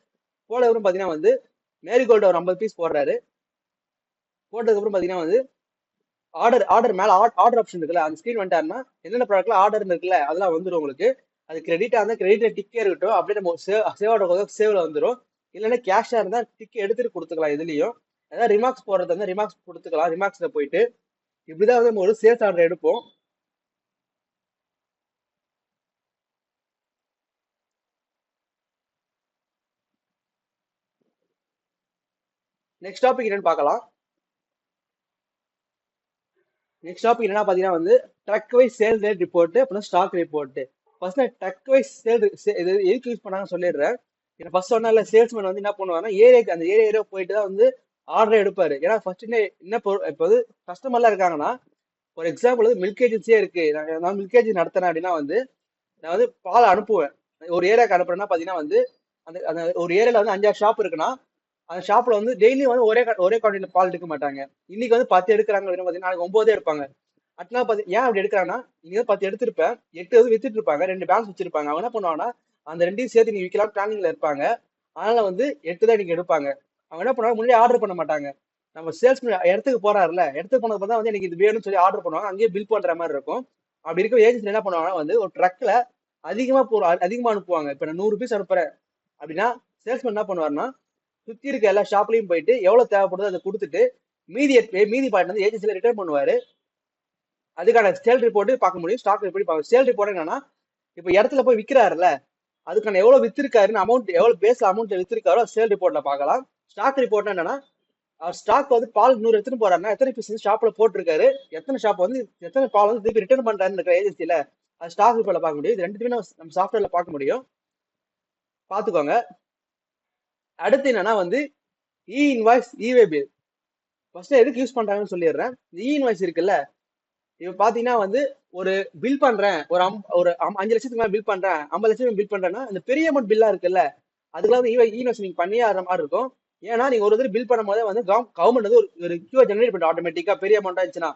போனதுக்கப்புறம் பாத்தீங்கன்னா வந்து மேரிகோல்டு ஒரு 50 பீஸ் போடுறாரு. போட்டதுக்கு அப்புறம் பாத்தீங்கன்னா வந்து ஆர்டர் மேல ஆர்டர் ஆப்ஷன் இருக்குல்ல, அந்த ஸ்கிரீன் வந்துட்டாருன்னா என்னென்ன ப்ராடக்ட்ல ஆர்டர் இருக்குல்ல அதெல்லாம் வந்துடும் உங்களுக்கு. அது கிரெடிட்டா இருந்தா கிரெடிட்ல டிக்கே இருக்கட்டும், அப்படியே நம்ம சேவ் ஆர்டர் சேவ்ல வந்துடும். இல்லைன்னா கேஷா இருந்தா டிக் எடுத்துட்டு கொடுத்துக்கலாம். இதுலயும் ஏதாவது ரிமார்க்ஸ் போடுறது இருந்தா ரிமார்க்ஸ் கொடுத்துக்கலாம். ரிமார்க்ஸ்ல போயிட்டு இப்படிதான் வந்து நம்ம ஒரு சேல்ஸ் ஆர்டர் எடுப்போம். நெக்ஸ்ட் டாபிக் என்னன்னு பார்க்கலாம். நெக்ஸ்ட் டாபிக் என்ன பாத்தீங்கன்னா வந்து drug wise sale rate report, அப்புறம் stock report. First drug wise sale இது எதுக்கு யூஸ் பண்ணாங்கன்னு சொல்லிடுறேன். ஃபர்ஸ்ட் சொன்னால சேல்ஸ்மேன் வந்து என்ன பண்ணுவாங்கன்னா அந்த ஏரியா போயிட்டு தான் வந்து ஆர்டர் எடுப்பாரு. ஏன்னா ஃபர்ஸ்ட் என்ன இப்போ வந்து கஸ்டமர்லாம் இருக்காங்கன்னா, ஒரு எக்ஸாம்பிள் வந்து மில்க் ஏஜென்சியே இருக்கு, நான் மில்க் ஏஜென்சி நடத்துறேன் அப்படின்னா வந்து நான் வந்து பால் அனுப்புவேன். ஒரு ஏரியாவுக்கு அனுப்புறேன்னா பாத்தீங்கன்னா வந்து அந்த அந்த ஒரு ஏரியால வந்து 5-6 ஷாப் இருக்குன்னா, அந்த ஷாப்ல வந்து டெய்லி வந்து ஒரே குவான்டிட்டில பால் எடுக்க மாட்டாங்க. இன்னைக்கு வந்து 10 எடுக்கிறாங்க அப்படின்னு பாத்தீங்கன்னா நாளைக்கு 9 எடுப்பாங்க. அட்னா பாத்தி ஏன் அப்படி எடுக்கிறாங்கன்னா, நீங்க வந்து 10 எடுத்திருப்பேன், 8 வந்து வித்துட்டு இருப்பாங்க, 2 பேலன்ஸ் வச்சிருப்பாங்க. அவங்க என்ன பண்ணுவாங்கன்னா அந்த 2ஐயும் சேர்த்து நீங்க விற்கலாம் பிளானிங்ல இருப்பாங்க. அதனால வந்து 8 தான் நீங்க எடுப்பாங்க. அவங்க என்ன பண்ணுவாங்க, முன்னாடியே ஆர்டர் பண்ண மாட்டாங்க. நம்ம சேல்ஸ்மேன் இடத்துக்கு போறாருல, இடத்துக்கு போனது பார்த்தா வந்து எனக்கு இது வேணும்னு சொல்லி ஆர்டர் பண்ணுவாங்க, அங்கேயே பில் பண்ற மாதிரி இருக்கும். அப்படி இருக்க ஏஜென்சி என்ன பண்ணுவாங்கன்னா வந்து ஒரு ட்ரக்ல அதிகமா அனுப்புவாங்க. இப்ப நான் 100 பீஸ் அனுப்புறேன் அப்படின்னா சேல்ஸ்மேன் என்ன பண்ணுவாருன்னா சுத்தி இருக்க எல்லா ஷாப்லயும் போயிட்டு எவ்வளவு தேவைப்படுதோ அதை கொடுத்துட்டு மீதி பாயிண்ட் வந்து ஏஜென்சில ரிட்டர்ன் பண்ணுவாரு. அதுக்கான சேல் ரிப்போர்ட் பார்க்க முடியும், ஸ்டாக் ரிப்போர்ட் பார்க்க. சேல் ரிப்போர்ட் என்னன்னா இப்ப இடத்துல போய் விற்கிறாருல அதுக்கான எவ்வளவு வித்திருக்காருன்னு அமௌண்ட் எவ்வளவு பேஸ்ல அமௌண்ட் வித்திருக்காரோ சேல் ரிப்போர்ட்ல பார்க்கலாம். ஸ்டாக் ரிப்போர்ட் என்னன்னா ஸ்டாக் வந்து பால் 100 எடுத்துன்னு போறாருன்னா எத்தனை பீஸ் ஷாப்ல போட்டிருக்காரு, எத்தனை ஷாப் வந்து எத்தனை பால் வந்து திருப்பி ரிட்டர்ன் பண்றாருன்னு இருக்கிற ஏஜென்சில அது ஸ்டாக் ரிப்போர்ட்ல பார்க்க முடியும். இது ரெண்டுமே நம்ம சாஃப்ட்வேர்ல பார்க்க முடியும், பாத்துக்கோங்க. அடுத்து என்னன்னா வந்து இ இன்வாய்ஸ் இவே பில். ஃபர்ஸ்ட் எதுக்கு யூஸ் பண்றாங்கன்னு சொல்லிடுறேன். இந்த இ இன்வாய்ஸ் இருக்குல்ல, இப்ப பாத்தீங்கன்னா வந்து ஒரு பில் பண்றேன், ஒரு 5 லட்சத்துக்கு மேல பில் பண்றேன், 50 லட்சம் பில் பண்றேன்னா இந்த பெரிய அமௌண்ட் பில்லா இருக்குல்ல அதுக்கெல்லாம் வந்து இன்வெஸ்ட் நீங்க பண்ணியே ஆகிற மாதிரி இருக்கும். ஏன்னா நீங்க ஒரு பில் பண்ணும் போதே வந்து கவர்மெண்ட் வந்து ஒரு கியூ ஜெனரேட் பண்ண ஆட்டோமேட்டிக்கா பெரிய அமௌண்டா இருந்துச்சுன்னா.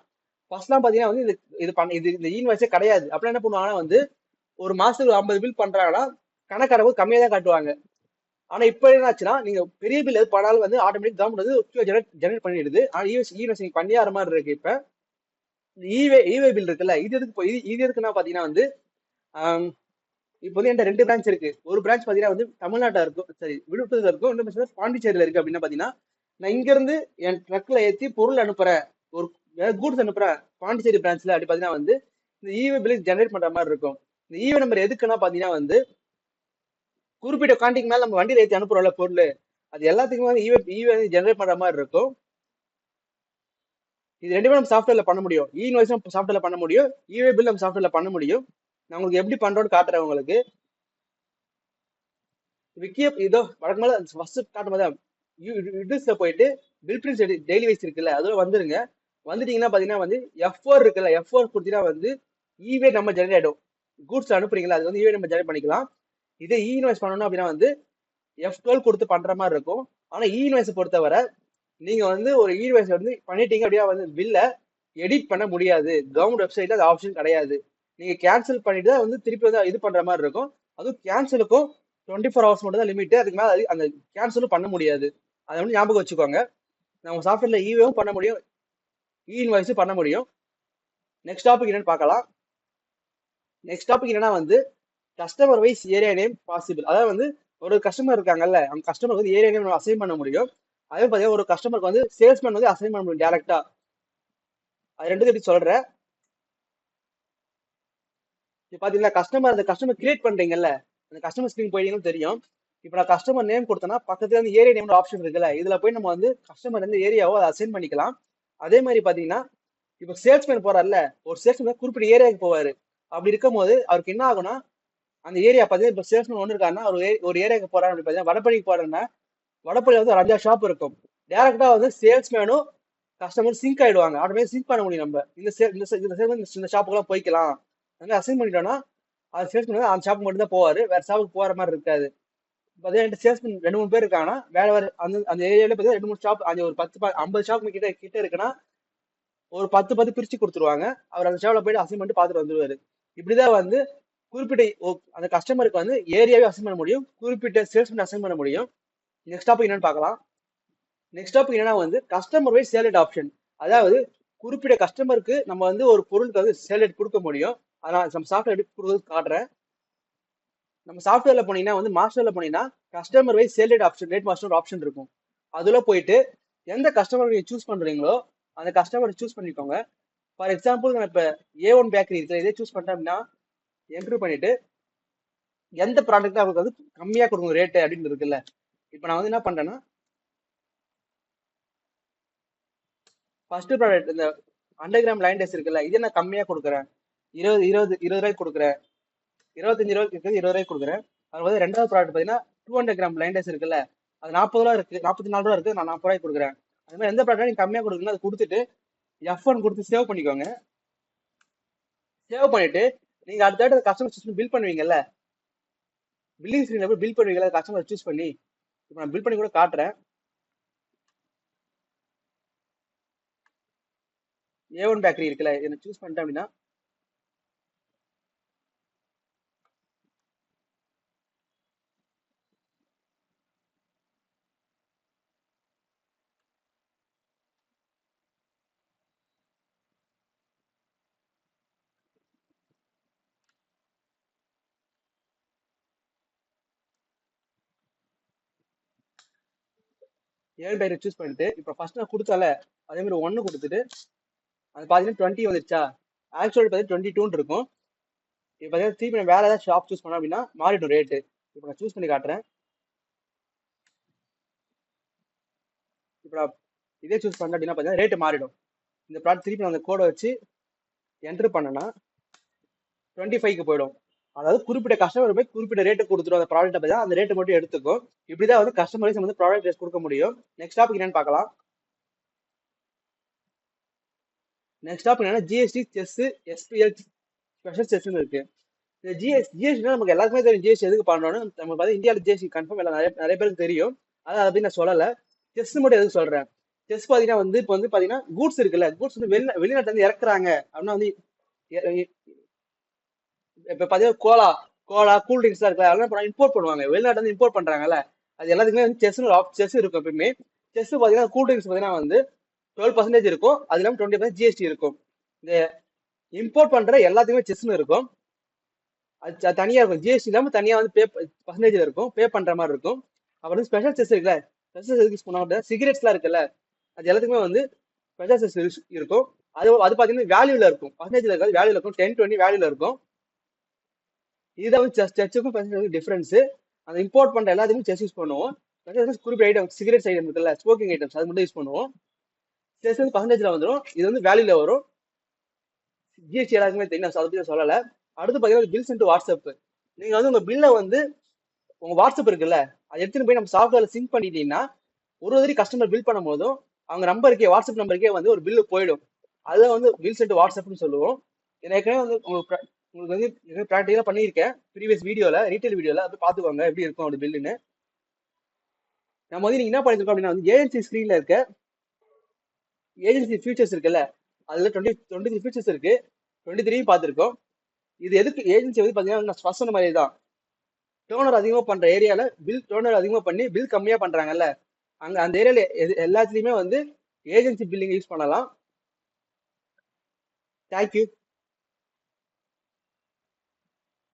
ஃபர்ஸ்ட்லாம் பாத்தீங்கன்னா வந்து இது இந்த இன்வாய்ஸே கிடையாது. அப்படின்னா என்ன பண்ணுவாங்கன்னா வந்து ஒரு மாசத்துக்கு 50 பில் பண்றாங்கன்னா கணக்கான போது கம்மியா தான் காட்டுவாங்க. ஆனா இப்ப என்ன ஆச்சுன்னா நீங்க பெரிய பில் எது பண்ணாலும் வந்து ஆட்டோமேட்டிக் கவர்மெண்ட் வந்து கியூ ஜெனரேட் பண்ணிடுது. ஆனா இன்வெஸ்ட் நீங்க பண்ணியே ஆகிற மாதிரி இருக்கு. இப்ப இவே பில் இருக்குல்ல, இது எதுக்குன்னா பாத்தீங்கன்னா வந்து இப்போ வந்து என்கிட்ட 2 பிரான்ச் இருக்கு. ஒரு பிரான்ச் பாத்தீங்கன்னா வந்து தமிழ்நாட்டில் இருக்கும், சரி விழுப்புரத்துல இருக்கும், இன்னும் பாண்டிச்சேரியில இருக்கு. அப்படின்னா பாத்தீங்கன்னா நான் இங்க இருந்து என் ட்ரக்ல ஏற்றி பொருள் அனுப்புறேன், ஒரு கூட்ஸ் அனுப்புறேன் பாண்டிச்சேரி பிரான்ச்ல. அப்படி பாத்தீங்கன்னா வந்து இந்த இவே பில் ஜெனரேட் பண்ற மாதிரி இருக்கும். இந்த இவே நம்பர் எதுக்குன்னா பாத்தீங்கன்னா வந்து குறிப்பிட்ட கான்டிக்கு மேல நம்ம வண்டியில ஏற்றி அனுப்புறோம்ல பொருள், அது எல்லாத்துக்குமே வந்து இவே ஜெனரேட் பண்ற மாதிரி இருக்கும். இது ரெண்டுமே நம்ம சாஃப்ட்வேர்ல பண்ண முடியும். இ இன்வாய்ஸும் சாஃப்ட்வேர்ல பண்ண முடியும், இவே பில் நம்ம சாஃப்ட்வேர்ல பண்ண முடியும். நான் உங்களுக்கு எப்படி பண்றோம்னு காட்டுறேன் உங்களுக்கு. இதோ வழக்கமாக ஃபர்ஸ்ட் காட்டும் போது யூடியூப்ல போயிட்டு பில் பிரிண்ட்ஸ் டெய்லி வைஸ் இருக்குல்ல அதுல வந்துருங்க. வந்துட்டீங்கன்னா பாத்தீங்கன்னா வந்து F4 இருக்குல்ல, F4 கொடுத்தீங்கன்னா வந்து இவே நம்ம ஜெனரேட் ஆயிடும். கூட்ஸ் அனுப்புறீங்களா அது வந்து இவே நம்ம ஜெனரேட் பண்ணிக்கலாம். இதே இ இன்வாய்ஸ் பண்ணணும் அப்படின்னா வந்து F12 கொடுத்து பண்ற மாதிரி இருக்கும். ஆனா இ இன்வாய்ஸ் பொறுத்தவரை நீங்க வந்து ஒரு இ இன்வாய்ஸ் வந்து பண்ணிட்டீங்க அப்படின்னா வந்து பில்ல எடிட் பண்ண முடியாது. கவர்மெண்ட் வெப்சைட்ல அது ஆப்ஷன் கிடையாது. நீங்க கேன்சல் பண்ணிட்டு தான் வந்து திருப்பி வந்து இது பண்ற மாதிரி இருக்கும். அதுவும் கேன்சலுக்கும் 24 ஹவர்ஸ் மட்டும் தான் லிமிட். அதுக்கு மேல அந்த கேன்சலும் பண்ண முடியாது. அதை வந்து ஞாபகம் வச்சுக்கோங்க. நம்ம சாஃப்ட்வேர்ல இவேவும் பண்ண முடியும், இ இன்வாய்ஸும் பண்ண முடியும். நெக்ஸ்ட் டாபிக் என்னன்னு பார்க்கலாம். நெக்ஸ்ட் டாபிக் என்னன்னா வந்து customer wise area name possible. அதாவது வந்து ஒரு கஸ்டமர் இருக்காங்கல்ல, அந்த கஸ்டமருக்கு வந்து ஏரியா நேம் அசைன் பண்ண முடியும். அதே பார்த்தீங்கன்னா ஒரு கஸ்டமருக்கு வந்து சேல்ஸ்மேன் வந்து அசைன் பண்ண முடியும் டேரக்டா. அது ரெண்டு எப்படி சொல்றேன். இப்போ பாத்தீங்கன்னா அந்த கஸ்டமர் கிரியேட் பண்றீங்கல்ல, அந்த கஸ்டமர் ஸ்கிரீன் போயிட்டீங்கன்னு தெரியும். இப்போ நான் கஸ்டமர் நேம் கொடுத்தேன்னா பக்கத்துல வந்து ஏரியா நேம் ஆப்ஷன் இருக்குல்ல, இதுல போய் நம்ம வந்து கஸ்டமர் வந்து ஏரியாவோ அதை அசைன் பண்ணிக்கலாம். அதே மாதிரி பாத்தீங்கன்னா இப்போ சேல்ஸ்மேன் போறாருல, ஒரு சேல்ஸ்மேன் குறிப்பிட்ட ஏரியாவுக்கு போவாரு. அப்படி இருக்கும் போது அவருக்கு என்ன ஆகும்னா அந்த ஏரியா பாத்தீங்கன்னா இப்போ சேல்ஸ்மேன் ஒன்று இருக்காருன்னா ஒரு ஏரியாவுக்கு போறாரு அப்படி பாத்தீங்கன்னா வடபழனிக்கு போறேன்னா வடபழனி வந்து ஒரு 5 ஷாப் இருக்கும். டேரக்டா வந்து சேல்ஸ்மேனும் கஸ்டமர் சிங்க் ஆயிடுவாங்க. ஆட்டோமேட்டிக் சிங்க் பண்ண முடியும். நம்ம இந்த ஷாப்புக்கெல்லாம் போய்க்கலாம் வந்து அசைன் பண்ணிட்டோம்னா அது சேல்ஸ்மேன் அந்த ஷாப் மட்டும் தான் போவாரு, வேற ஷாப்புக்கு போற மாதிரி இருக்காது. பார்த்தீங்கன்னா சேல்ஸ்மேன் 2 3 பேர் இருக்காங்கன்னா வேற வேற அந்த ஏரியால பார்த்தீங்கன்னா 2 3 ஷாப், அந்த ஒரு 50 ஷாப் கிட்ட இருக்குன்னா ஒரு 10 பிரிச்சு கொடுத்துருவாங்க. அவர் அந்த ஷாப்ல போயிட்டு அசைன் பண்ணிட்டு பார்த்துட்டு வந்துருவாரு. இப்படிதான் வந்து குறிப்பிட்ட அந்த கஸ்டமருக்கு வந்து ஏரியாவே அசைன் பண்ண முடியும், குறிப்பிட்ட சேல்ஸ்மேன் அசைன் பண்ண முடியும். நெக்ஸ்ட் டாபிக் என்னன்னு பார்க்கலாம். நெக்ஸ்ட் டாபிக் என்னன்னா வந்து கஸ்டமர் வைஸ் சேலட் ஆப்ஷன். அதாவது குறிப்பிட்ட கஸ்டமருக்கு நம்ம வந்து ஒரு பொருளுக்கு வந்து சேலட் கொடுக்க முடியும். அதனால நம்ம சாஃப்ட்வேர் எடுத்து கொடுக்குறது காட்டுறேன். நம்ம சாஃப்ட்வேர்ல போனீங்கன்னா வந்து மாஸ்டர்ல போனீங்கன்னா customer wise sale rate option, rate master option இருக்கும். அதுல போயிட்டு எந்த கஸ்டமர் நீங்க சூஸ் பண்றீங்களோ அந்த கஸ்டமரை சூஸ் பண்ணிக்கோங்க. ஃபார் எக்ஸாம்பிள் நான் இப்ப A1 பேக்கரி இருக்கு, இதே சூஸ் பண்றேன் அப்படின்னா என்ட்ரி பண்ணிட்டு எந்த ப்ராடக்ட் அவருக்கு வந்து கம்மியா கொடுக்கும் ரேட்டு அப்படின்னு இருக்குல்ல. இப்ப நான் வந்து என்ன பண்றேன்னா ஃபர்ஸ்ட் ப்ராடக்ட் இந்த 100 கிராம் லைன் டேஸ் இருக்குல்ல, இதே நான் கம்மியா கொடுக்குறேன், 20 ரூபாய்க்கு கொடுக்குறேன், 25 ரூபாய்க்கு இருக்குது 20 ரூபாய்க்கு கொடுக்குறேன். அது வந்து ரெண்டாவது ப்ராடக்ட் பார்த்தீங்கன்னா 200 கிராம் லைன் டேஸ் இருக்குல்ல, அது 40 ரூபா இருக்கு, 44 ரூபா இருக்கு, நான் 40 ரூபாய்க்கு கொடுக்குறேன். அது மாதிரி எந்த ப்ராடக்ட் நீங்க கம்மியா கொடுக்குறீங்களோ அதை கொடுத்துட்டு F1 கொடுத்து சேவ் பண்ணிக்கோங்க. சேவ் பண்ணிட்டு நீங்க அடுத்த கஸ்டமர் சூஸ் பில் பண்ணுவீங்கல்ல, பில்லிங் ஸ்கிரீன்ல போய் பில் பண்ணுவீங்கல்ல கஸ்டமர் சூஸ் பண்ணி. இப்போ நான் பில் பண்ணி கூட காட்டுறேன். A1 பேக்கரி இருக்குல்ல, இதை சூஸ் பண்ணிட்டேன் அப்படின்னா ஏழு பை சூஸ் பண்ணிட்டு இப்போ ஃபர்ஸ்ட் நான் கொடுத்தால அதே மாதிரி 1 கொடுத்துட்டு அது பார்த்தீங்கன்னா 20 வந்துருச்சா, ஆக்சுவல் பார்த்தீங்கன்னா 22 இருக்கும். இப்போ பார்த்தீங்கன்னா திருப்பி நான் வேற ஏதாவது ஷாப் சூஸ் பண்ணேன் அப்படின்னா மாறிடும் ரேட்டு. இப்போ நான் சூஸ் பண்ணி காட்டுறேன். இப்போ நான் இதே சூஸ் பண்ணேன் அப்படின்னா பார்த்தீங்கன்னா ரேட்டு மாறிடும். இந்த ப்ராடக்ட் திருப்பி நான் அந்த கோடை வச்சு என்ட்ரு பண்ணேன்னா 25க்கு போயிடும். அதாவது குறிப்பிட்ட கஸ்டமர் போய் குறிப்பிட்ட ரேட்டு கொடுத்துரும். அந்த ப்ராடக்ட்டை பற்றி அந்த ரேட்டு மட்டும் எடுத்துக்கும். இப்படிதான் வந்து கஸ்டமர்ஸ் வந்து ப்ராடக்ட் ரேட் கொடுக்க முடியும். நெக்ஸ்ட் டாபிக் என்னன்னு பார்க்கலாம். நெக்ஸ்ட் டாபிக் என்னன்னா ஜிஎஸ்டி, செஸ், எஸ்பிஎல், ஸ்பெஷல் செஸ்ன்னு இருக்கு. இந்த ஜிஎஸ்டி நமக்கு எல்லாருக்குமே தெரியும். ஜிஎஸ்டி எதுக்கு பண்ணணும்னு நம்ம பார்த்து இந்தியாவில் ஜிஎஸ்டி கன்ஃபார்ம் எல்லாம் நிறைய பேருக்கு தெரியும். அதை பற்றி நான் சொல்லலை. செஸ் மட்டும் எதுக்கு சொல்றேன். செஸ் பார்த்தீங்கன்னா வந்து இப்போ வந்து பார்த்தீங்கன்னா கூட்ஸ் இருக்குல்ல, கூட்ஸ் வந்து வெளிநாட்டுல இருந்து இறக்குறாங்க அப்படின்னா வந்து இப்ப பாத்தீங்கன்னா கோலா கூல் ட்ரிங்க்ஸ் இருக்குல்ல, அதெல்லாம் இம்போர்ட் பண்ணுவாங்க. வெளிநாட்டுல இருந்து இம்போர்ட் பண்றாங்கல்ல, அது எல்லாத்துக்குமே வந்து செஸ் இருக்கும். எப்பயுமே செஸ் பாத்தீங்கன்னா கூல் ட்ரிங்க்ஸ் பாத்தீங்கன்னா வந்து 12% இருக்கும். அது இல்லாம 20% ஜிஎஸ்டி இருக்கும். இந்த இம்போர்ட் பண்ற எல்லாத்துக்குமே செஸ்னு இருக்கும். அது தனியா இருக்கும். ஜிஎஸ்டி இல்லாம தனியா வந்து பர்சன்டேஜ் இருக்கும், பே பண்ற மாதிரி இருக்கும். அப்புறம் ஸ்பெஷல் செஸ் இருக்குல்ல, ஸ்பெஷல் செஸ் யூஸ் பண்ண சிகரெட்ஸ் எல்லாம் இருக்குல்ல, அது எல்லாத்துக்குமே வந்து ஸ்பெஷல் செஸ் இருக்கும். அது பாத்தீங்கன்னா வேல்யூல இருக்கும், பர்சன்டேஜ்ல இருக்காது, வேல்யூல இருக்கும். 10-20 வேல்யூல இருக்கும். இதுதான் வந்து செஸ்ஸுக்கும் டிஃபரன்ஸ். அந்த இம்போர்ட் பண்ற எல்லாத்துக்கும் செஸ் யூஸ் பண்ணுவோம். குறிப்பிட்ட ஐட்டம் சிகரெட்ஸ் ஐட்டம் இருக்குல்ல, ஸ்மோக்கிங் ஐட்டம்ஸ், அது மட்டும் யூஸ் பண்ணுவோம். செஸ் வந்து பர்சன்டேஜ்ல வந்துடும், இது வந்து வேல்யூல வரும். ஜிஎஸ்டி எல்லாருக்குமே தெரியும், அதை பத்தி சொல்லலை. அடுத்து பார்த்தீங்கன்னா பில் சென்ட் வாட்ஸ்அப். நீங்க வந்து உங்க பில்லை வந்து உங்க வாட்ஸ்அப் இருக்குல்ல, அதை எடுத்துன்னு போய் நம்ம சாஃப்ட்வேர்ல சிங்க் பண்ணிட்டீங்கன்னா ஒரு தடவை கஸ்டமர் பில் பண்ணும் போதும் அவங்க நம்பருக்கே, வாட்ஸ்அப் நம்பருக்கே வந்து ஒரு பில்லு போயிடும். அதை வந்து பில் சென்ட் வாட்ஸ்அப்னு சொல்லுவோம். ஏற்கனவே வந்து உங்களுக்கு வந்து ப்ராக்டிக்கலா பண்ணியிருக்கேன் ப்ரீவியஸ் வீடியோல, ரீட்டைல் வீடியோல. அது பார்த்துக்கோங்க எப்படி இருக்கும் அப்படி பில்லுன்னு. நம்ம வந்து நீங்க என்ன பண்ணிருக்கோம் அப்படின்னா வந்து ஏஜென்சி ஸ்கிரீன்ல இருக்க ஏஜென்சி ஃபியூச்சர்ஸ் இருக்குல்ல, அதுல 23 ஃபியூச்சர்ஸ் இருக்கு. 23 பார்த்துருக்கோம். இது எதுக்கு ஏஜென்சி வந்து பாத்தீங்கன்னா நான் ஃபர்ஸ்ட் சொன்ன மாதிரி தான், டோனர் அதிகமா பண்ற ஏரியால பில் டோனர் அதிகமா பண்ணி பில் கம்மியா பண்றாங்கல்ல, அங்க அந்த ஏரியால எல்லாத்துலயுமே வந்து ஏஜென்சி பில்லிங் யூஸ் பண்ணலாம். தேங்க்யூ.